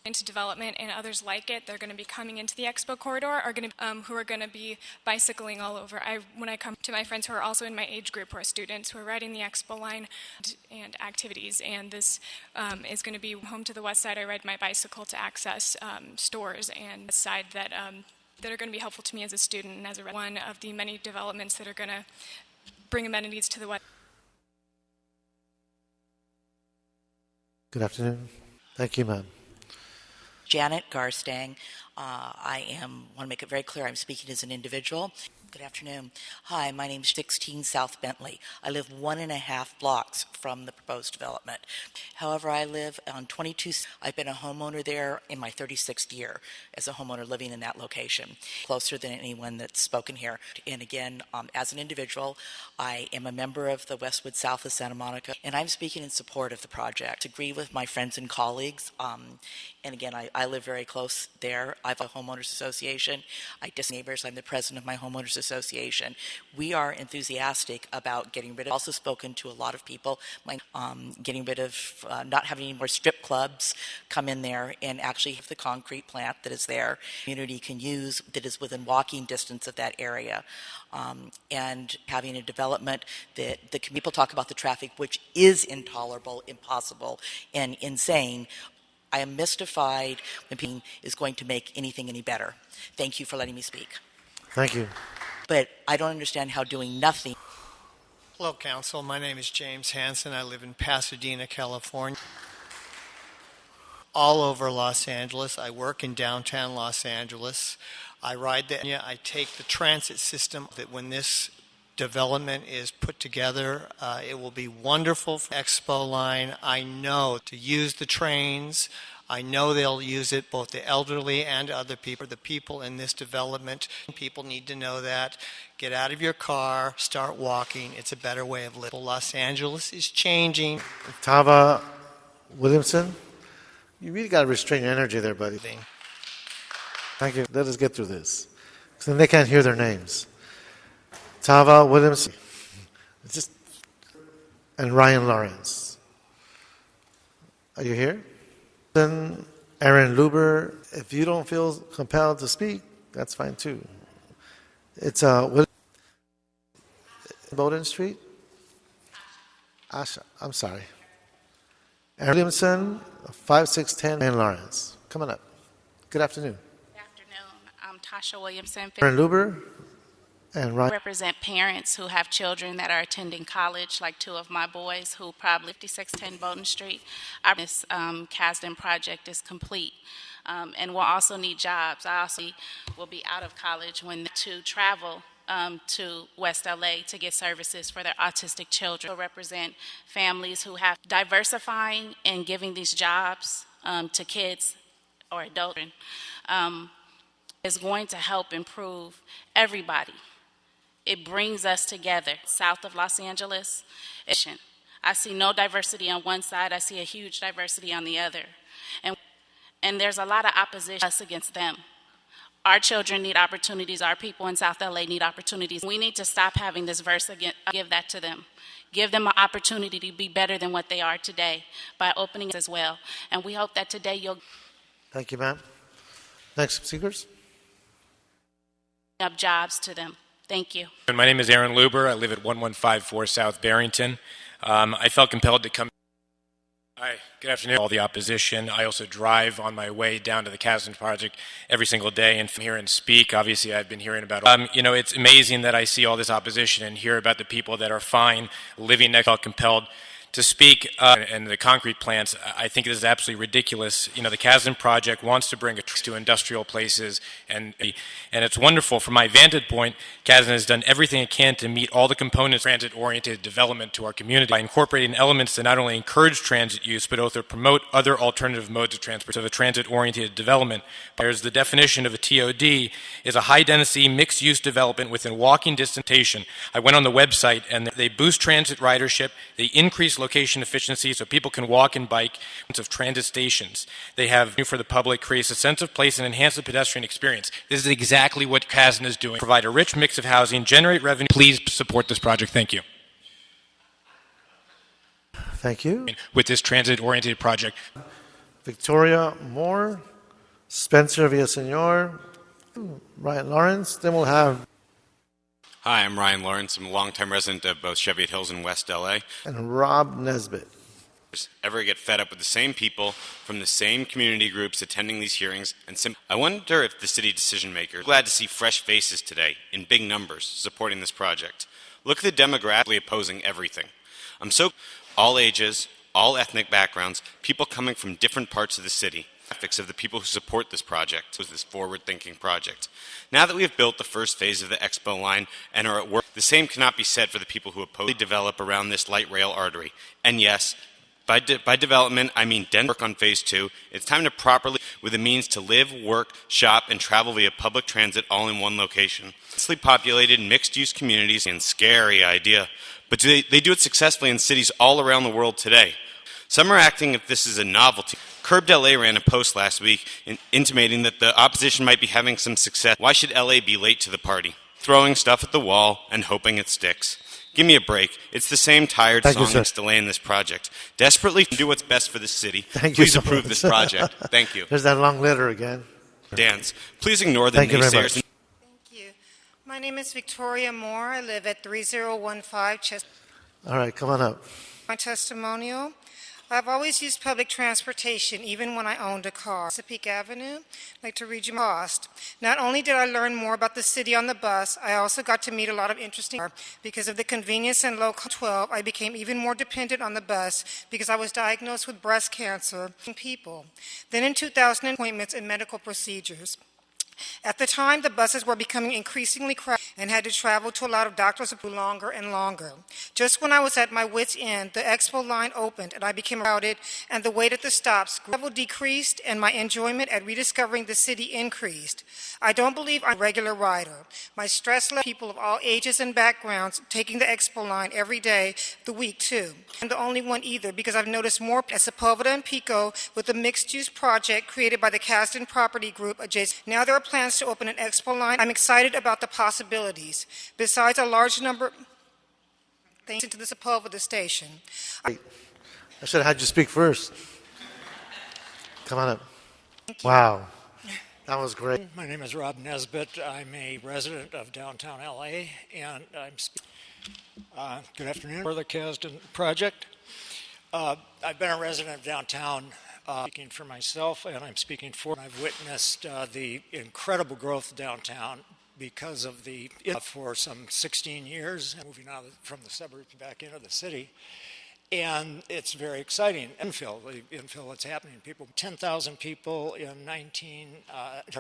into development and others like it. They're going to be coming into the Expo corridor, who are going to be bicycling all over. When I come to my friends who are also in my age group, who are students, who are riding the Expo line and activities, and this is going to be home to the west side. I ride my bicycle to access stores and the side that are going to be helpful to me as a student and as one of the many developments that are going to bring amenities to the west. Good afternoon. Thank you, ma'am. Janet Garstang. I want to make it very clear I'm speaking as an individual. Good afternoon. Hi, my name is 16 South Bentley. I live 1.5 blocks from the proposed development. However, I live on 22. I've been a homeowner there in my 36th year as a homeowner living in that location, closer than anyone that's spoken here. And again, as an individual, I am a member of the Westwood South of Santa Monica, and I'm speaking in support of the project. I agree with my friends and colleagues. And again, I live very close there. I have a homeowners association. I just neighbors. I'm the president of my homeowners association. We are enthusiastic about getting rid of. Also spoken to a lot of people, getting rid of not having any more strip clubs come in there and actually have the concrete plant that is there. Community can use that is within walking distance of that area, and having a development that the people talk about the traffic, which is intolerable, impossible, and insane. I am mystified when people is going to make anything any better. Thank you for letting me speak. Thank you. But I don't understand how doing nothing. Hello, Council. My name is James Hanson. I live in Pasadena, California. All over Los Angeles. I work in downtown Los Angeles. I ride I take the transit system that when this development is put together, it will be wonderful for Expo line. I know to use the trains. I know they'll use it, both the elderly and other people. The people in this development, people need to know that. Get out of your car, start walking. It's a better way of living. Los Angeles is changing. Tava Williamson, you really got to restrain your energy there, buddy. Thank you. Let us get through this. Because then they can't hear their names. Tava Williamson, and Ryan Lawrence. Are you here? Then Aaron Luber. If you don't feel compelled to speak, that's fine too. It's Bowden Street. Asha, I'm sorry. Aaron Williamson, 5610 and Lawrence. Coming up. Good afternoon. Good afternoon. I'm Tasha Williamson. Aaron Luber. And I represent parents who have children that are attending college, like two of my boys who probably 5610 Bowden Street. This Kasdan project is complete, and we'll also need jobs. I also will be out of college to travel to West LA to get services for their autistic children. I represent families who have diversifying and giving these jobs to kids or adults is going to help improve everybody. It brings us together. South of Los Angeles, I see no diversity on one side. I see a huge diversity on the other. And there's a lot of opposition us against them. Our children need opportunities. Our people in South LA need opportunities. We need to stop having this verse again. Give that to them. Give them an opportunity to be better than what they are today by opening as well. And we hope that today you'll... Thank you, ma'am. Next speakers. Up jobs to them. Thank you. My name is Aaron Luber. I live at 1154 South Barrington. I felt compelled to come. Hi, good afternoon. All the opposition. I also drive on my way down to the Kasdan project every single day and hear and speak. Obviously, I've been hearing about. It's amazing that I see all this opposition and hear about the people that are fine living next. Felt compelled to speak and the concrete plants. I think this is absolutely ridiculous. The Kasdan project wants to bring a to industrial places, and it's wonderful. From my vantage point, Kasdan has done everything it can to meet all the components of transit-oriented development to our community by incorporating elements that not only encourage transit use, but also promote other alternative modes of transport. So, a transit-oriented development. There's the definition of a TOD is a high-density mixed-use development within walking distance. I went on the website, and they boost transit ridership, they increase increase location efficiency so people can walk and bike of transit stations. They have new for the public, creates a sense of place and enhance the pedestrian experience. This is exactly what Kasdan is doing. Provide a rich mix of housing, generate revenue. Please support this project. Thank you. Thank you. With this transit-oriented project. Victoria Moore, Spencer Villasenor, Ryan Lawrence. Then we'll have... Hi, I'm Ryan Lawrence. I'm a longtime resident of both Cheviot Hills and West LA. And Rob Nesbitt. Ever get fed up with the same people from the same community groups attending these hearings? I wonder if the city decision makers are glad to see fresh faces today in big numbers supporting this project. Look at the demographically opposing everything. I'm so all ages, all ethnic backgrounds, people coming from different parts of the city. Of the people who support this project, this forward-thinking project. Now that we have built the first phase of the Expo line and are at work, the same cannot be said for the people who oppose develop around this light rail artery. And yes, by development, I mean dense work on phase 2. It's time to properly, with the means to live, work, shop, and travel via public transit all in one location. Densely populated, mixed-use communities, and scary idea. But they do it successfully in cities all around the world today. Some are acting if this is a novelty. Curbed LA ran a post last week intimating that the opposition might be having some success. Why should LA be late to the party? Throwing stuff at the wall and hoping it sticks. Give me a break. It's the same tired song that's delaying this project. Desperately do what's best for the city. Please approve this project. Thank you. There's that long letter again. Dance. Please ignore the Thank you very naysayers. much. My name is Victoria Moore. I live at 3015 Chester. All right, come on up. My testimonial. I've always used public transportation, even when I owned a car. Chesapeake Avenue, I'd like to read you my cost. Not only did I learn more about the city on the bus, I also got to meet a lot of interesting people. Because of the convenience and low cost 12, I became even more dependent on the bus because I was diagnosed with breast cancer. Then in 2000, appointments and medical procedures. At the time, the buses were becoming increasingly crowded and had to travel to a lot of doctors longer and longer. Just when I was at my wit's end, the Expo line opened and I became crowded, and the wait at the stops travel decreased and my enjoyment at rediscovering the city increased. I don't believe I'm a regular rider. My stress left people of all ages and backgrounds taking the Expo line every day, the week too. I'm the only one either because I've noticed more at Sepulveda and Pico with the mixed-use project created by the Kasdan Property Group adjacent. Now there are plans to open an Expo line. I'm excited about the possibilities. Besides a large number things into the Sepulveda station. I should have had you speak first. Come on up. Wow. That was great. My name is Rob Nesbitt. I'm a resident of downtown LA, and I'm good afternoon for the Kasdan project. I've been a resident of downtown, speaking for myself, and I'm speaking for. I've witnessed the incredible growth downtown because of for some 16 years, moving out from the suburbs back into the city. And it's very exciting. The infill that's happening. 10,000 people in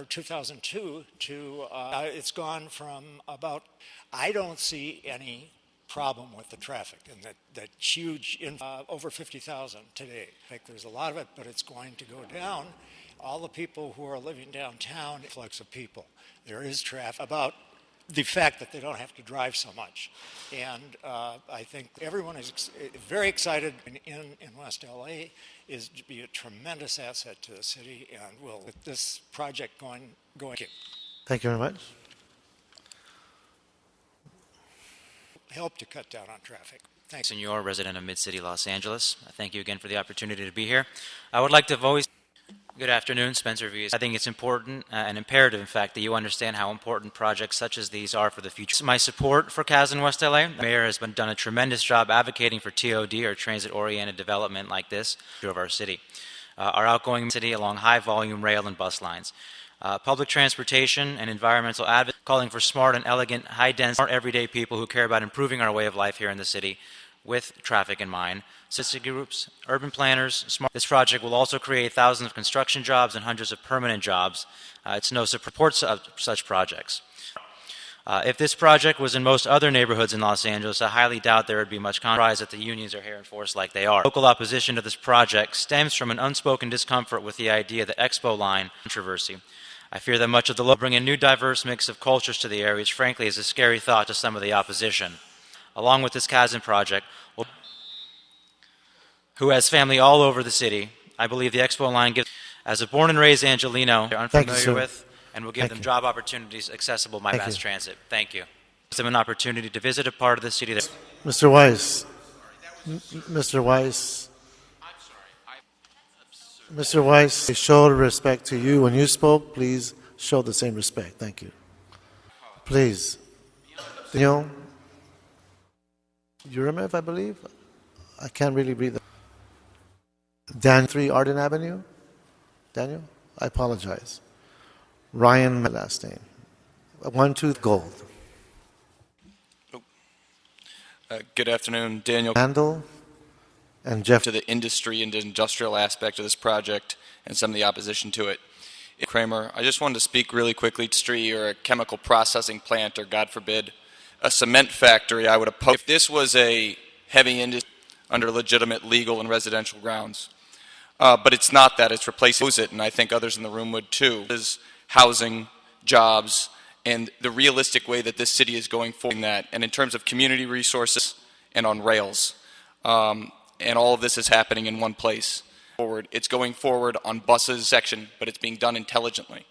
2002 to, it's gone from about, I don't see any problem with the traffic and that huge, over 50,000 today. I think there's a lot of it, but it's going to go down. All the people who are living downtown, influx of people. There is traffic about the fact that they don't have to drive so much. And I think everyone is very excited in West LA is to be a tremendous asset to the city and will get this project going. Thank you very much. Help to cut down on traffic. Thanks. Senor, resident of Mid-City, Los Angeles. Thank you again for the opportunity to be here. I would like to voice. Good afternoon, Spencer V. I think it's important and imperative, in fact, that you understand how important projects such as these are for the future. My support for Kasdan West LA. The mayor has done a tremendous job advocating for TOD, or transit-oriented development like this, of our city. Our outgoing city along high-volume rail and bus lines. Public transportation and environmental advocacy, calling for smart and elegant, high-density, smart everyday people who care about improving our way of life here in the city with traffic in mind. City groups, urban planners, smart. This project will also create thousands of construction jobs and hundreds of permanent jobs. It's no support of such projects. If this project was in most other neighborhoods in Los Angeles, I highly doubt there would be much surprise that the unions are here in force like they are. Local opposition to this project stems from an unspoken discomfort with the idea that Expo line controversy. I fear that much of the law bring a new diverse mix of cultures to the area, which frankly is a scary thought to some of the opposition. Along with this Kasdan project, who has family all over the city. I believe the Expo line gives, as a born and raised Angelino, they're unfamiliar sir. with, and will give Thank them you. job opportunities accessible by Thank mass you. transit. Thank you. Gives them an opportunity to visit a part of the city that. Mr. Weiss. Mr. Weiss. Mr. Weiss, I showed respect to you when you spoke. Please show the same respect. Thank you. Please. Daniel, Urimev, I believe. I can't really read that. Dan 3 Arden Avenue. Daniel, I apologize. Ryan, my last name. 1-2 Gold. Good afternoon, Daniel. Handel and Jeff. To the industry and industrial aspect of this project and some of the opposition to it. Kramer, I just wanted to speak really quickly to industry or a chemical processing plant or, God forbid, a cement factory. I would oppose if this was a heavy industry under legitimate legal and residential grounds. But it's not that. It's replacing it, and I think others in the room would too. Is housing, jobs, and the realistic way that this city is going forward in that, and in terms of community resources and on rails. And all of this is happening in one place. It's going forward on buses section, but it's being done intelligently.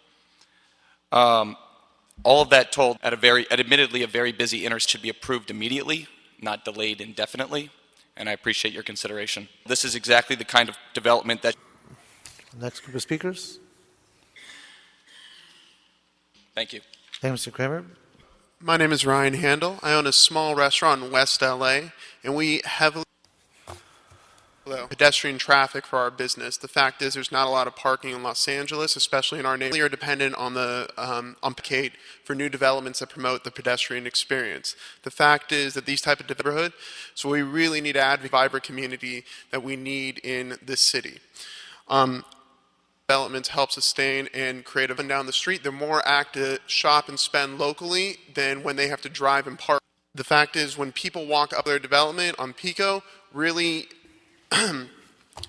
All of that told at admittedly a very busy intersection should be approved immediately, not delayed indefinitely, and I appreciate your consideration. This is exactly the kind of development that... Next group of speakers. Thank you. Thank you, Mr. Kramer. My name is Ryan Handel. I own a small restaurant in West LA, and we heavily pedestrian traffic for our business. The fact is there's not a lot of parking in Los Angeles, especially in our neighborhood. We are dependent on the Kate for new developments that promote the pedestrian experience. The fact is that these type of neighborhood, so we really need to add a vibrant community that we need in this city. Developments help sustain and create a down the street. They're more apt to shop and spend locally than when they have to drive and park. The fact is when people walk up their development on Pico, really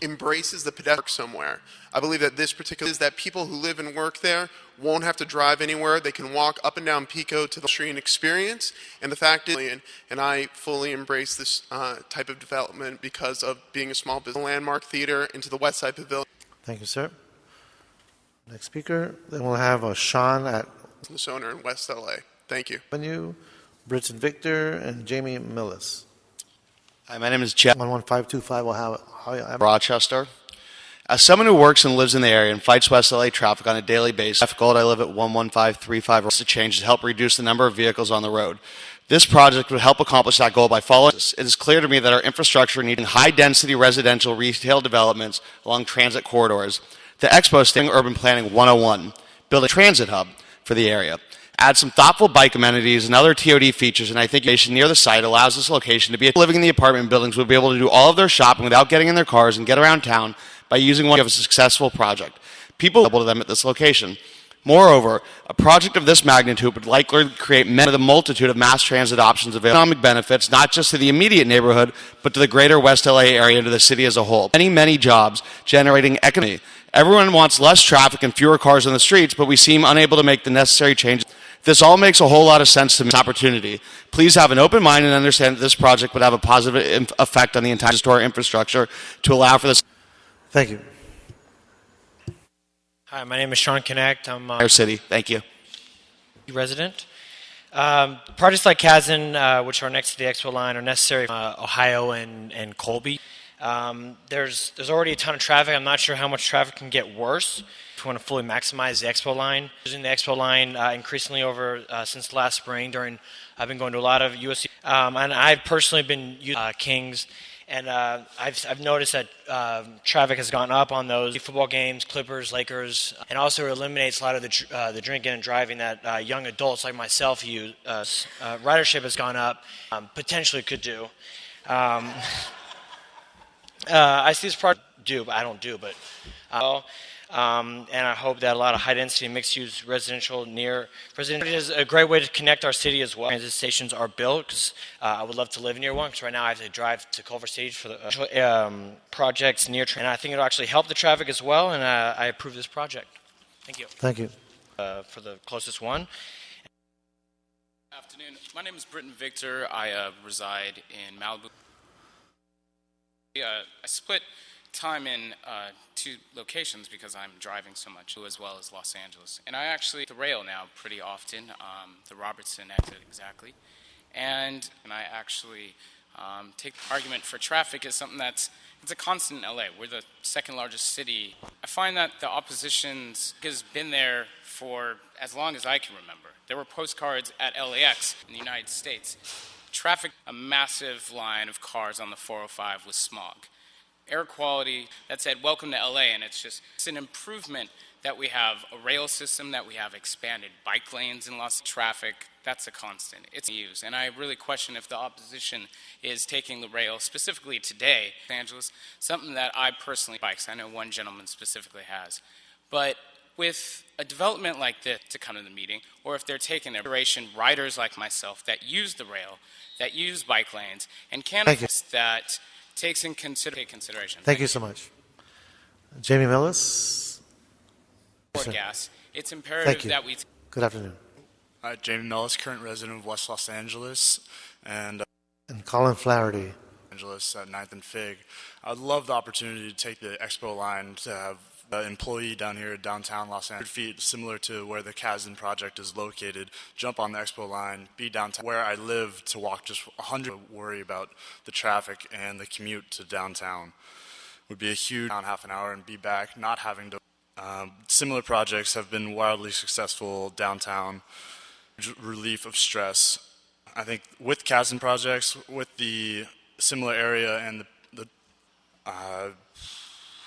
embraces the pedestrian somewhere. I believe that this particular is that people who live and work there won't have to drive anywhere. They can walk up and down Pico to the street and experience. And the fact is, and I fully embrace this type of development because of being a small business landmark theater into the West Side Pavilion. Thank you, sir. Next speaker. Then we'll have Sean at business owner in West LA. Thank you. Avenue, Bridget Victor, and Jamie Millis. Hi, my name is Jeff. 11525 will have Rochester. As someone who works and lives in the area and fights West LA traffic on a daily basis, I live at 11535 to change to help reduce the number of vehicles on the road. This project would help accomplish that goal by following this. It is clear to me that our infrastructure needs high-density residential retail developments along transit corridors. The Expo Standing Urban Planning 101, build a transit hub for the area. Add some thoughtful bike amenities and other TOD features, and I think location near the site allows this location to be living in the apartment buildings would be able to do all of their shopping without getting in their cars and get around town by using one of a successful project. People will be able to them at this location. Moreover, a project of this magnitude would likely create many of the multitude of mass transit options available. Economic benefits, not just to the immediate neighborhood, but to the greater West LA area and to the city as a whole. Many jobs generating economy. Everyone wants less traffic and fewer cars on the streets, but we seem unable to make the necessary changes. This all makes a whole lot of sense to me. Opportunity. Please have an open mind and understand that this project would have a positive effect on the entire store infrastructure to allow for this. Thank you. Hi, my name is Sean Connect. I'm Our city. Thank you. Resident. Projects like Kazan, which are next to the Expo line, are necessary for Ohio and Colby. There's already a ton of traffic. I'm not sure how much traffic can get worse if we want to fully maximize the Expo line. Using the Expo line increasingly over since last spring. I've been going to a lot of USC, and I've personally been using Kings, and I've noticed that traffic has gone up on those football games, Clippers, Lakers, and also eliminates a lot of the drinking and driving that young adults like myself use. Ridership has gone up, potentially could do. I see this project but I don't do, but and I hope that a lot of high-density mixed-use residential is a great way to connect our city as well. Transit stations are built because I would love to live near one because right now I have to drive to Culver City for the projects near train. And I think it'll actually help the traffic as well, and I approve this project. Thank you. Thank you. For the closest one. Good afternoon. My name is Britton Victor. I reside in Malibu. I split time in two locations because I'm driving so much, as well as Los Angeles. And I actually the rail now pretty often, the Robertson exit exactly. And I actually take the argument for traffic as something it's a constant in LA. We're the second largest city. I find that the opposition has been there for as long as I can remember. There were postcards at LAX in the United States. Traffic, a massive line of cars on the 405 with smog. Air quality that said, welcome to LA, and it's an improvement that we have a rail system, that we have expanded bike lanes in Los traffic. That's a constant. It's used, and I really question if the opposition is taking the rail, specifically today, Los Angeles, something that I personally bikes. I know one gentleman specifically has. But with a development like this to come to the meeting, or if they're taking their consideration, riders like myself that use the rail, that use bike lanes, and candidates that takes in consideration. Thank you so much. Jamie Millis. Gas. It's imperative that we... Good afternoon. Jamie Millis, current resident of West Los Angeles, and Colin Flaherty. Angeles at 9th and Fig. I'd love the opportunity to take the Expo line to have an employee down here at downtown Los Angeles, feet similar to where the Kasdan project is located, jump on the Expo line, be downtown where I live to walk just 100, worry about the traffic and the commute to downtown. Would be a huge half an hour and be back, not having to. Similar projects have been wildly successful downtown, relief of stress. I think with Kasdan projects, with the similar area and the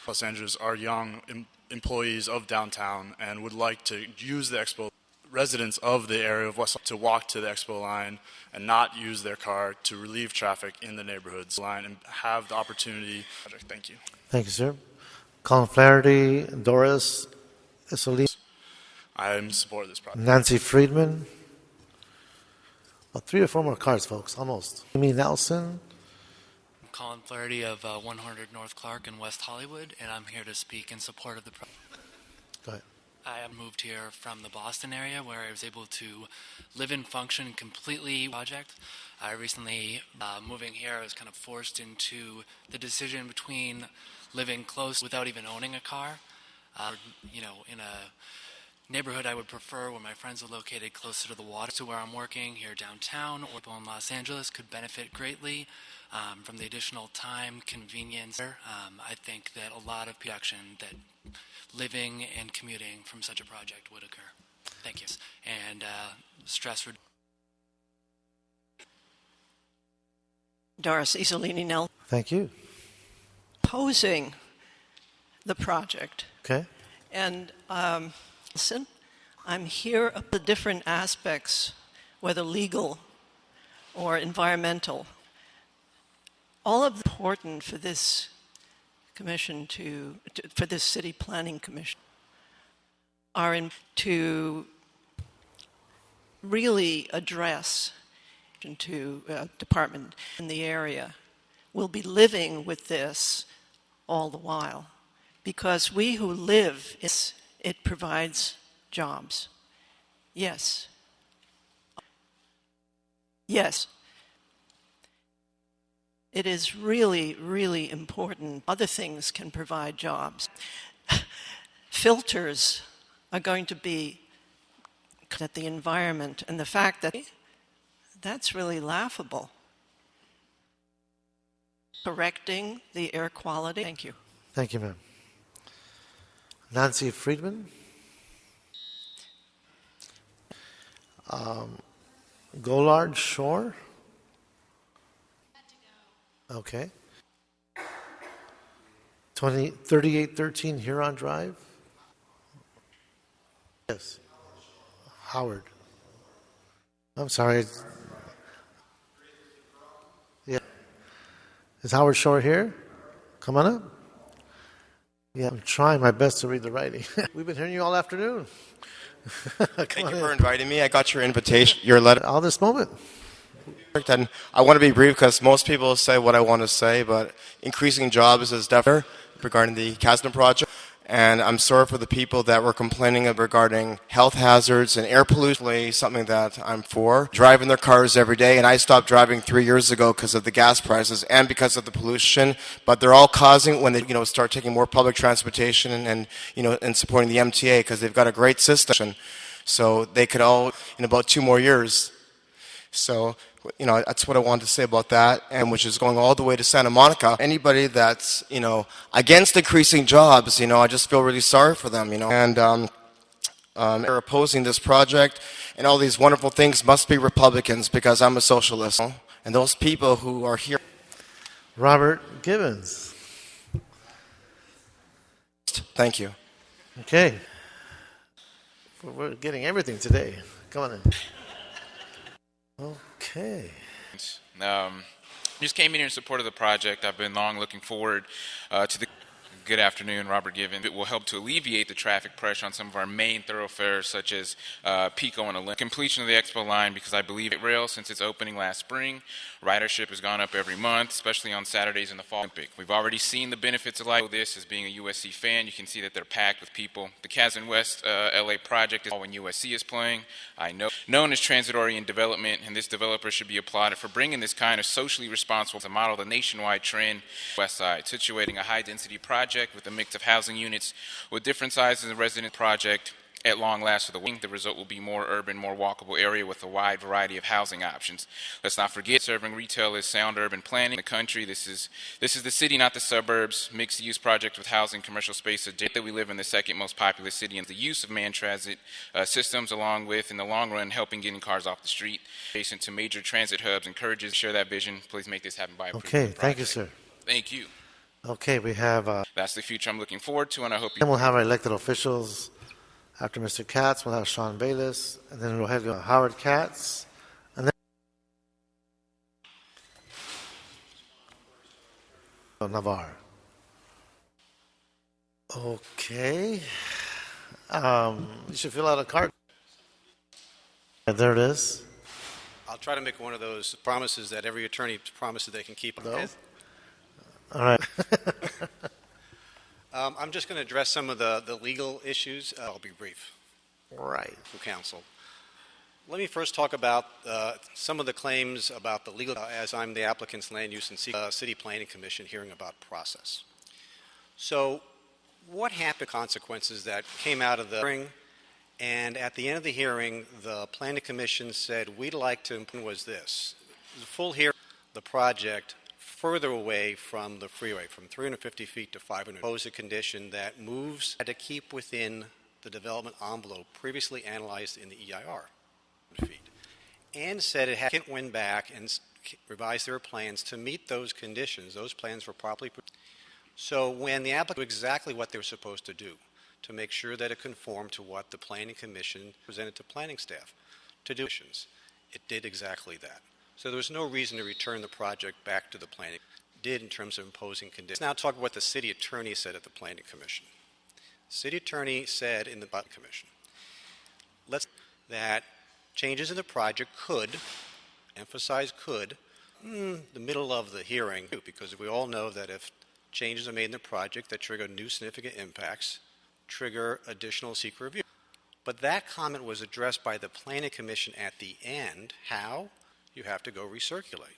Los Angeles are young employees of downtown and would like to use the Expo, residents of the area of West to walk to the Expo line and not use their car to relieve traffic in the neighborhoods line and have the opportunity. Thank you. Thank you, sir. Colin Flaherty, Doris Isolini. I am in support of this project. Nancy Friedman. Well, 3 or 4 more cards, folks, almost. Amy Nelson. Colin Flaherty of 100 North Clark in West Hollywood, and I'm here to speak in support of the project. Go ahead. I moved here from the Boston area where I was able to live and function completely project. I recently, moving here, I was kind of forced into the decision between living close without even owning a car, in a neighborhood I would prefer where my friends are located closer to the water to where I'm working here downtown, or people in Los Angeles could benefit greatly from the additional time, convenience. I think that a lot of production that living and commuting from such a project would occur. Thank you. And stress reduction. Doris Isolini Nell. Thank you. Opposing the project. Okay. And listen, I'm here of the different aspects, whether legal or environmental. All of the important for this commission for this city planning commission are to really address to department in the area will be living with this all the while, because we who live, it provides jobs. Yes. Yes. It is really, really important. Other things can provide jobs. Filters are going to be at the environment, and the fact that that's really laughable. Correcting the air quality. Thank you. Thank you, ma'am. Nancy Friedman. Gollard Shore. Okay. 3813 Huron Drive. Yes. Howard. I'm sorry. Yeah. Is Howard Shore here? Come on up. Yeah, I'm trying my best to read the writing. We've been hearing you all afternoon. Thank you for inviting me. I got your invitation, your letter. All this moment. And I want to be brief because most people say what I want to say, but increasing jobs is definitely regarding the Kasdan project. And I'm sorry for the people that were complaining regarding health hazards and air pollution, something that I'm for. Driving their cars every day, and I stopped driving 3 years ago because of the gas prices and because of the pollution. But they're all causing when they start taking more public transportation and supporting the MTA, because they've got a great system. So they could all in about 2 more years. So, that's what I wanted to say about that, and which is going all the way to Santa Monica. Anybody that's, against increasing jobs, I just feel really sorry for them, And they're opposing this project, and all these wonderful things must be Republicans, because I'm a socialist. And those people who are here. Robert Gibbons. Thank you. Okay. We're getting everything today. Come on in. Okay. Just came in here in support of the project. I've been long looking forward to the... Good afternoon, Robert Given. It will help to alleviate the traffic pressure on some of our main thoroughfares, such as Pico and Olympic. Completion of the Expo line, because I believe it rail since its opening last spring. Ridership has gone up every month, especially on Saturdays in the fall Olympic. We've already seen the benefits of this. As being a USC fan, you can see that they're packed with people. The Kazan West LA project is all when USC is playing. I know, known as transit-oriented development, and this developer should be applauded for bringing this kind of socially responsible to model the nationwide trend West Side, situating a high-density project with a mix of housing units with different sizes of resident project at long last for the wing. The result will be more urban, more walkable area with a wide variety of housing options. Let's not forget, serving retail is sound urban planning in the country. This is the city, not the suburbs. Mixed-use project with housing, commercial space. That we live in the second most populous city, and the use of man transit systems, along with, in the long run, helping getting cars off the street, adjacent to major transit hubs, encourages share that vision. Please make this happen by Okay, thank you, sir. Thank you. Okay, we have... That's the future I'm looking forward to, and I hope you... Then we'll have our elected officials. After Mr. Katz, we'll have Sean Bayless, and then we'll have Howard Katz, and then Navarre. Okay. You should fill out a card. There it is. I'll try to make one of those promises that every attorney promises they can keep. No? All right. I'm just going to address some of the legal issues. I'll be brief. Right. From counsel. Let me first talk about some of the claims about the legal, as I'm the applicant's land use and city planning commission hearing about process. So what happened, consequences that came out of the hearing, and at the end of the hearing, the planning commission said, we'd like to, was this, the full hearing, the project further away from the freeway, from 350 feet to 500, pose a condition that moves to keep within the development envelope previously analyzed in the EIR feet, and said it went back and revised their plans to meet those conditions. Those plans were properly. So when the applicant knew exactly what they were supposed to do to make sure that it conformed to what the planning commission presented to planning staff to do, it did exactly that. So there was no reason to return the project back to the planning. Did in terms of imposing conditions. Now talk about what the city attorney said at the planning commission. City attorney said in the commission, that changes in the project could, emphasize could, the middle of the hearing, because we all know that if changes are made in the project that trigger new significant impacts, trigger additional secret review. But that comment was addressed by the planning commission at the end. How? You have to go recirculate.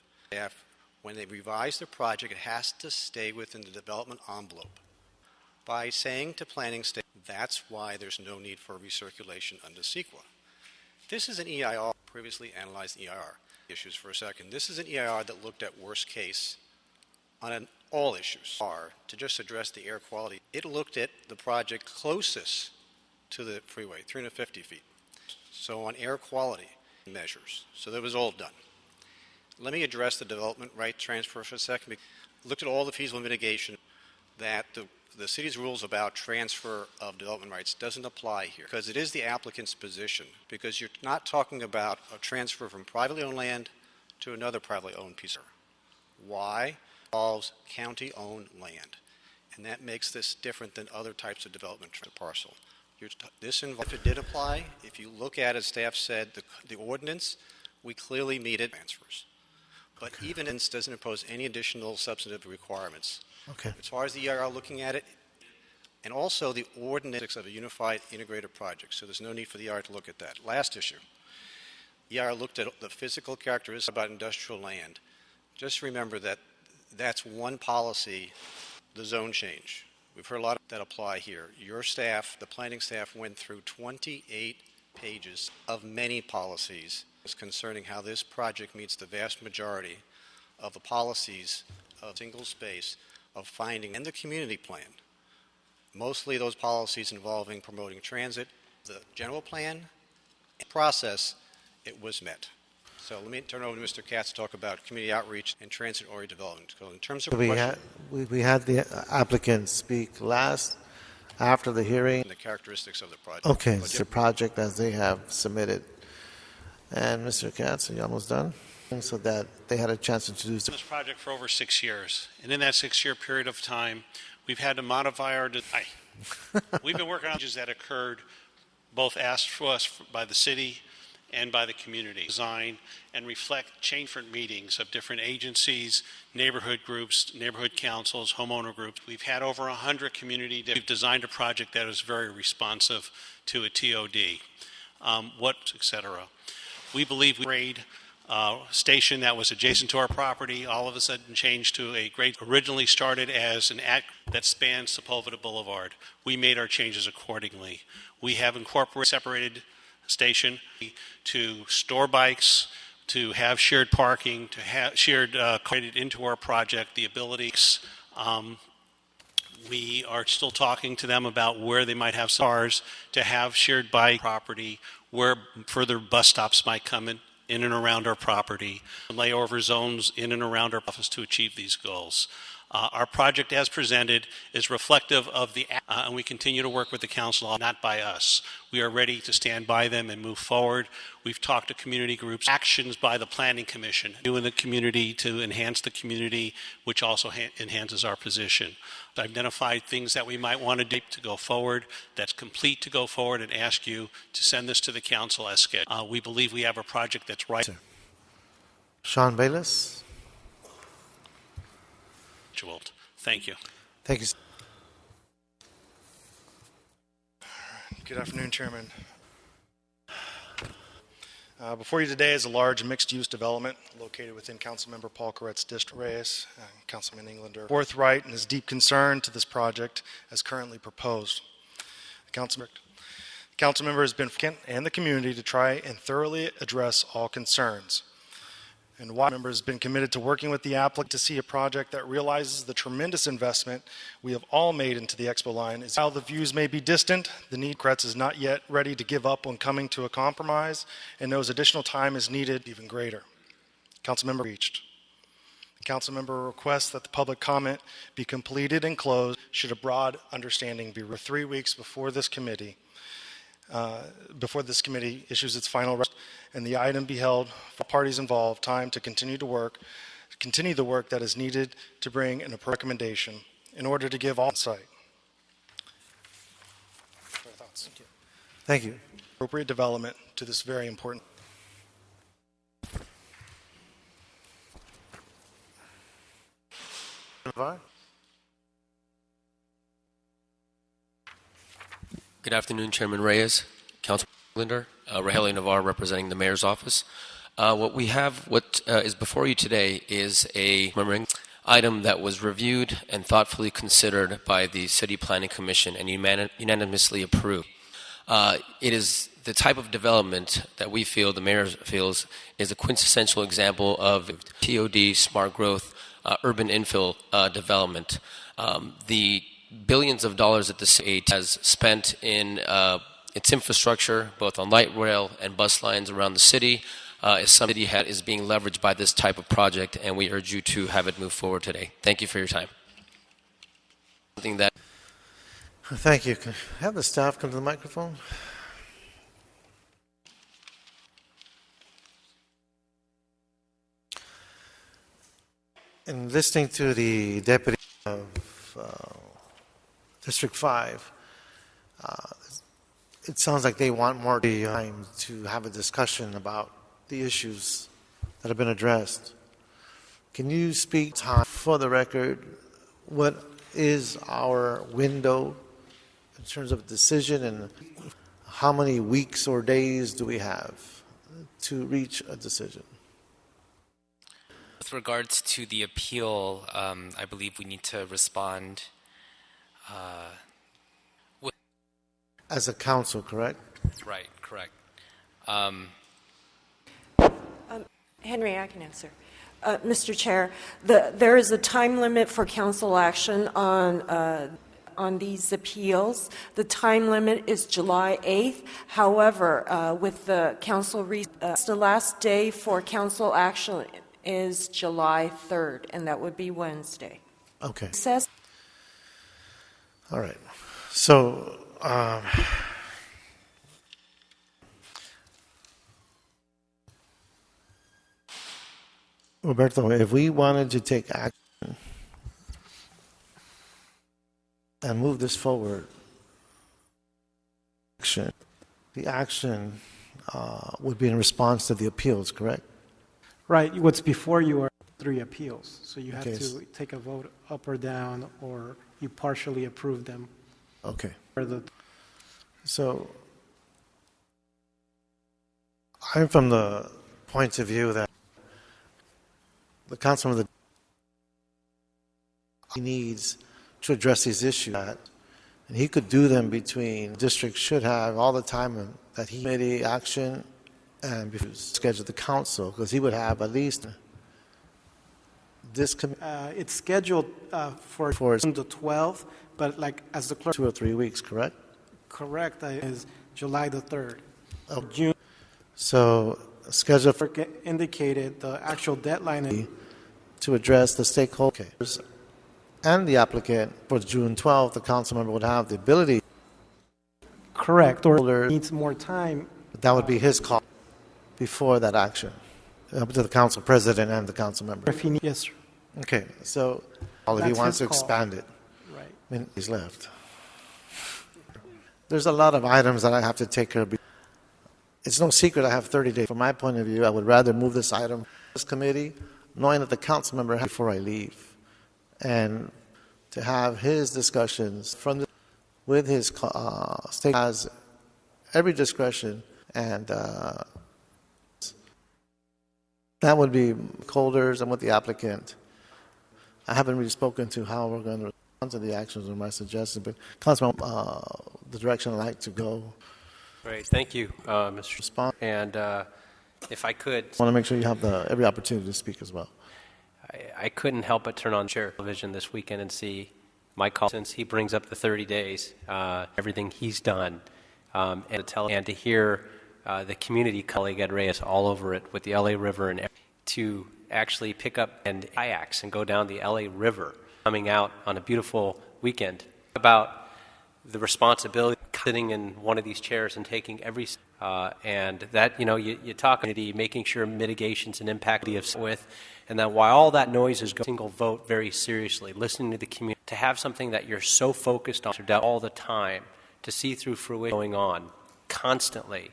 When they revise the project, it has to stay within the development envelope. By saying to planning staff, that's why there's no need for recirculation under CEQA. This is an EIR, previously analyzed EIR. Issues for a second. This is an EIR that looked at worst case on all issues. To just address the air quality, it looked at the project closest to the freeway, 350 feet. So on air quality measures. So that was all done. Let me address the development right transfer for a second. Looked at all the feasible mitigation that the city's rules about transfer of development rights doesn't apply here, because it is the applicant's position, because you're not talking about a transfer from privately owned land to another privately owned piece of land. Why? It involves county-owned land, and that makes this different than other types of development parcel. If it did apply, if you look at it, staff said the ordinance, we clearly meet it transfers. But even this doesn't impose any additional substantive requirements. Okay. As far as the EIR looking at it, and also the ordinance of a unified integrated project. So there's no need for the ER to look at that. Last issue. ER looked at the physical characteristics about industrial land. Just remember that that's one policy, the zone change. We've heard a lot that apply here. Your staff, the planning staff, went through 28 pages of many policies concerning how this project meets the vast majority of the policies of single space, of finding, and the community plan. Mostly those policies involving promoting transit. The general plan process, it was met. So let me turn over to Mr. Katz to talk about community outreach and transit-oriented development. So in terms of We had the applicant speak last after the hearing. the characteristics of the project. Okay, it's the project as they have submitted. And Mr. Katz, are you almost done? So that they had a chance to introduce this project for over 6 years. And in that 6-year period of time, we've had to modify our design. We've been working on changes that occurred, both asked for us by the city and by the community. Design and reflect change for meetings of different agencies, neighborhood groups, neighborhood councils, homeowner groups. We've had over 100 community. We've designed a project that is very responsive to a TOD, etc. We believe we grade station that was adjacent to our property all of a sudden changed to a grade originally started as an act that spans Sepulveda Boulevard. We made our changes accordingly. We have incorporated separated station to store bikes, to have shared parking, to have shared created into our project, the abilities. We are still talking to them about where they might have some cars to have shared bike property, where further bus stops might come in and around our property, layover zones in and around our office to achieve these goals. Our project as presented is reflective of the, and we continue to work with the council, not by us. We are ready to stand by them and move forward. We've talked to community groups, actions by the Planning Commission, doing the community to enhance the community, which also enhances our position. Identified things that we might want to do to go forward, that's complete to go forward, and ask you to send this to the council as scheduled. We believe we have a project that's right. Sean Bayless. Thank you. Thank you. Good afternoon, Chairman. Before you today is a large mixed-use development located within Councilmember Paul Corrett's district. Reyes, Councilman Englander, forthright and his deep concern to this project as currently proposed. The Councilmember has been and the community to try and thoroughly address all concerns. And Weiss member has been committed to working with the applicant to see a project that realizes the tremendous investment we have all made into the Expo line. While the views may be distant, the need Kretz is not yet ready to give up on coming to a compromise and knows additional time is needed even greater. Councilmember reached. The Councilmember requests that the public comment be completed and closed should a broad understanding be 3 weeks before this committee issues its final and the item be held for parties involved time to continue the work that is needed to bring in a recommendation in order to give all insight. Thank you. Appropriate development to this very important. Good afternoon, Chairman Reyes, Councilman Englander, Rogelio Navarre representing the Mayor's Office. What is before you today is a item that was reviewed and thoughtfully considered by the City Planning Commission and unanimously approved. It is the type of development that we feel, the Mayor feels, is a quintessential example of TOD, smart growth, urban infill development. The billions of dollars that the city has spent in its infrastructure, both on light rail and bus lines around the city, is something that is being leveraged by this type of project, and we urge you to have it move forward today. Thank you for your time. Thank you. Can I have the staff come to the microphone? In listening to the deputy of District 5, it sounds like they want more time to have a discussion about the issues that have been addressed. Can you speak for the record, what is our window in terms of decision, and how many weeks or days do we have to reach a decision? With regards to the appeal, I believe we need to respond As a council, correct? Right, correct. Henry, I can answer. Mr. Chair, there is a time limit for council action on these appeals. The time limit is July 8th. However, with the council, the last day for council action is July 3rd, and that would be Wednesday. Okay. Says. All right. So, Roberto, if we wanted to take action and move this forward, the action would be in response to the appeals, correct? Right. What's before you are 3 appeals. So you have Okay. to take a vote up or down, or you partially approve them. Okay. Or the So, I'm from the point of view that the councilman needs to address these issues, and he could do them between districts should have all the time that he made the action and schedule the council, because he would have at least this it's scheduled for June the 12th, but like as the clerk. 2 or 3 weeks, correct? Correct. Is July the 3rd. Oh. June. So schedule for Indicated the actual deadline is to address the stakeholders and the applicant for June 12th. The council member would have the ability. correct, or needs more time. That would be his call before that action, up to the council president and the council member. If he needs, yes, sir. Okay, so if he That's wants to his call. expand it, Right. I mean, he's left. There's a lot of items that I have to take care of. It's no secret I have 30 days. From my point of view, I would rather move this item to this committee, knowing that the council member has before I leave, and to have his discussions with his state has every discretion, and that would be holders and with the applicant. I haven't really spoken to how we're going to respond to the actions or my suggestions, but Councilman, the direction I'd like to go. Great, thank you, Mr. Respond. And if I could, I want to make sure you have every opportunity to speak as well. I couldn't help but turn on television this weekend and see my call, since he brings up the 30 days, everything he's done, and to hear the community colleague Ed Reyes all over it with the LA River, and to actually pick up and kayaks and go down the LA River, coming out on a beautiful weekend, about the responsibility of sitting in one of these chairs and taking every and that, you talk making sure mitigations and impact with, and then while all that noise is going, single vote very seriously, listening to the community, to have something that you're so focused on all the time, to see through fruition going on constantly,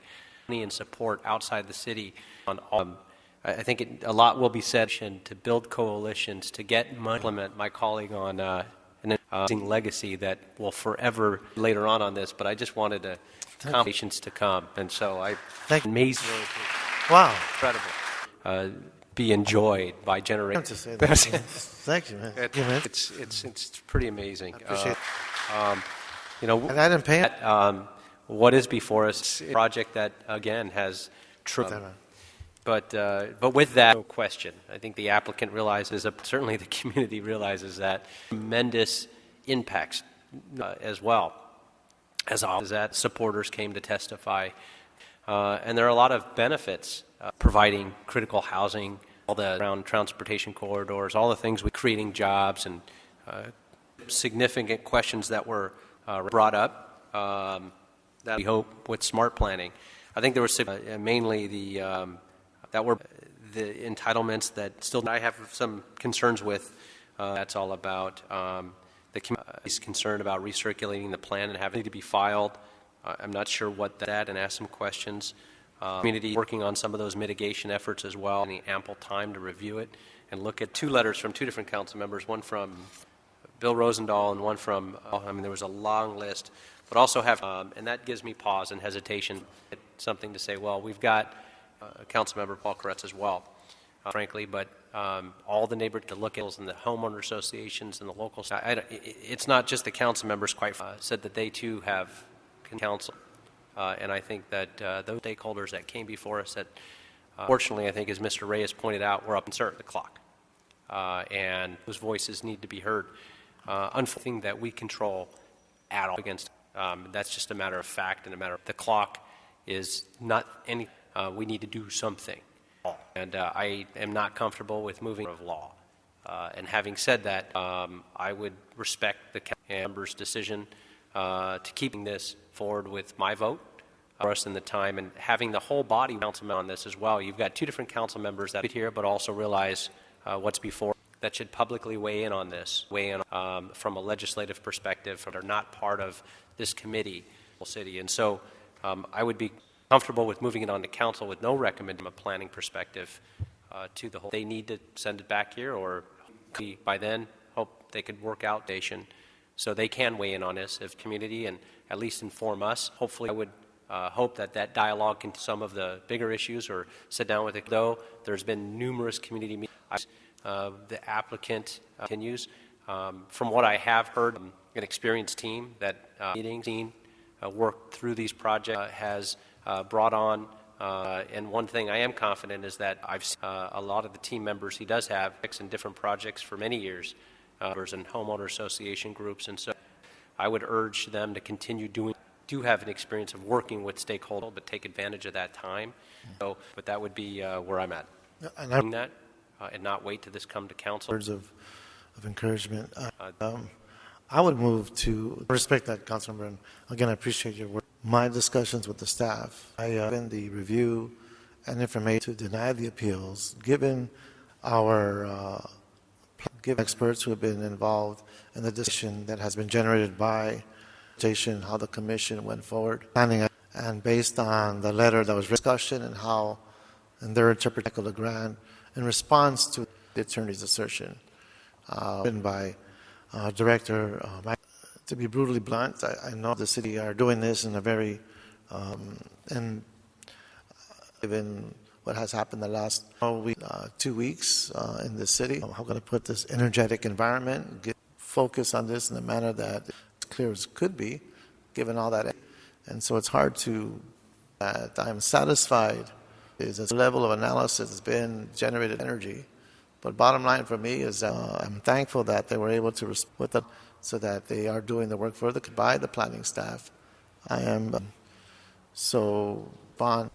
and support outside the city on all. I think a lot will be said to build coalitions, to get money, implement my colleague on an amazing legacy that will forever later on this, but I just wanted to accomplishments to come, and so I thank amazing. Wow, incredible. Be enjoyed by generations. Thank you, man. It's pretty amazing. Appreciate and I didn't pay it. What is before us, a project that again has but with that, no question. I think the applicant realizes, certainly the community realizes that tremendous impacts as well as that supporters came to testify, and there are a lot of benefits providing critical housing, all the around transportation corridors, all the things with creating jobs, and significant questions that were brought up that we hope with smart planning. I think there was mainly the entitlements that still I have some concerns with. That's all about the community's concern about recirculating the plan and having to be filed. I'm not sure what that, and ask some questions. Community working on some of those mitigation efforts as well, and ample time to review it and look at 2 letters from 2 different council members, one from Bill Rosendahl and one from, there was a long list but also have, and that gives me pause and hesitation, something to say, well, we've got Councilmember Paul Koretz as well, frankly, but all the neighbors to look at and the homeowner associations and the local, it's not just the council members quite said that they too have council. And I think that those stakeholders that came before us that, fortunately, I think as Mr. Reyes pointed out, we're up and start the clock. And those voices need to be heard. Unfortunately, that we control at all against, that's just a matter of fact and a matter of the clock is not any, we need to do something. And I am not comfortable with moving of law. And having said that, I would respect the member's decision to keeping this forward with my vote for us in the time and having the whole body councilman on this as well. You've got two different council members that here, but also realize what's before that should publicly weigh in on this, weigh in from a legislative perspective. They're not part of this committee, city, and so I would be comfortable with moving it on to council with no recommendation from a planning perspective to the whole. They need to send it back here, or by then hope they could work out nation so they can weigh in on this as community and at least inform us. Hopefully, I would hope that that dialogue can some of the bigger issues or sit down with it. Though there's been numerous community meetings, the applicant continues. From what I have heard, an experienced team that meeting worked through these projects has brought on, and one thing I am confident is that I've seen a lot of the team members he does have in different projects for many years, and homeowner association groups, and so I would urge them to continue do have an experience of working with stakeholders, but take advantage of that time. So, but that would be where I'm at. And doing that, and not wait till this come to council. Words of encouragement. I would move to respect that, Councilmember, and again, I appreciate your work. My discussions with the staff, I given the review and information to deny the appeals, given our experts who have been involved in the decision that has been generated by how the commission went forward, planning, and based on the letter that was discussion and how, and their interpretation of the grant in response to the attorney's assertion, written by Director. To be brutally blunt, I know the city are doing this in a very, and given what has happened the last 2 weeks in the city, how can I put this energetic environment, get focus on this in a manner that clear as could be, given all that. And so it's hard to, that I'm satisfied is a level of analysis has been generated energy. But bottom line for me is I'm thankful that they were able to respond with so that they are doing the work further by the planning staff. I am, Bond,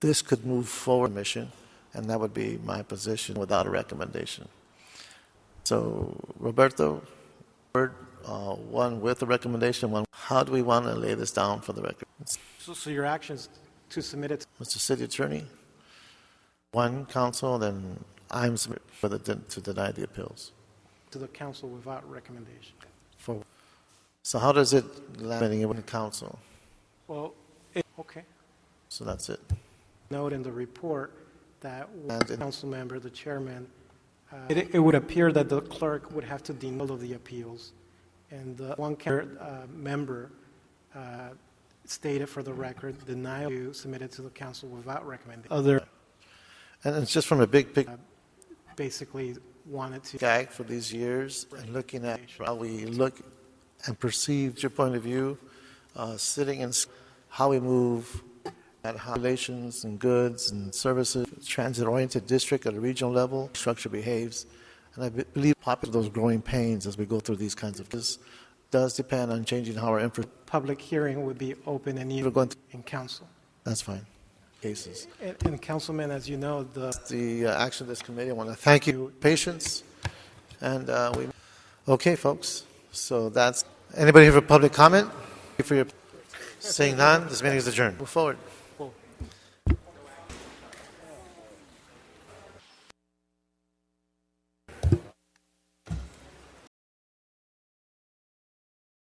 this could move forward mission, and that would be my position without a recommendation. So, Roberto, one with the recommendation, one, how do we want to lay this down for the record? So your actions to submit it? Mr. City Attorney, one council, then I'm for to deny the appeals. To the council without recommendation. So how does it land in the council? Well, okay. So that's it. Note in the report that the council member, the chairman, it would appear that the clerk would have to deny all of the appeals. And the one member stated for the record, denial to submit it to the council without recommendation. And it's just from a big picture. Basically wanted to gag for these years and looking at how we look and perceive your point of view, sitting in how we move at relations and goods and services, transit-oriented district at a regional level, structure behaves. And I believe popular those growing pains as we go through these kinds of this does depend on changing how our public hearing would be open and even in council. That's fine. Cases. And Councilman, as you know, the action of this committee, I want to thank you for your patience. And okay, folks. So that's anybody here for public comment? For your saying none, this meeting is adjourned. Move forward.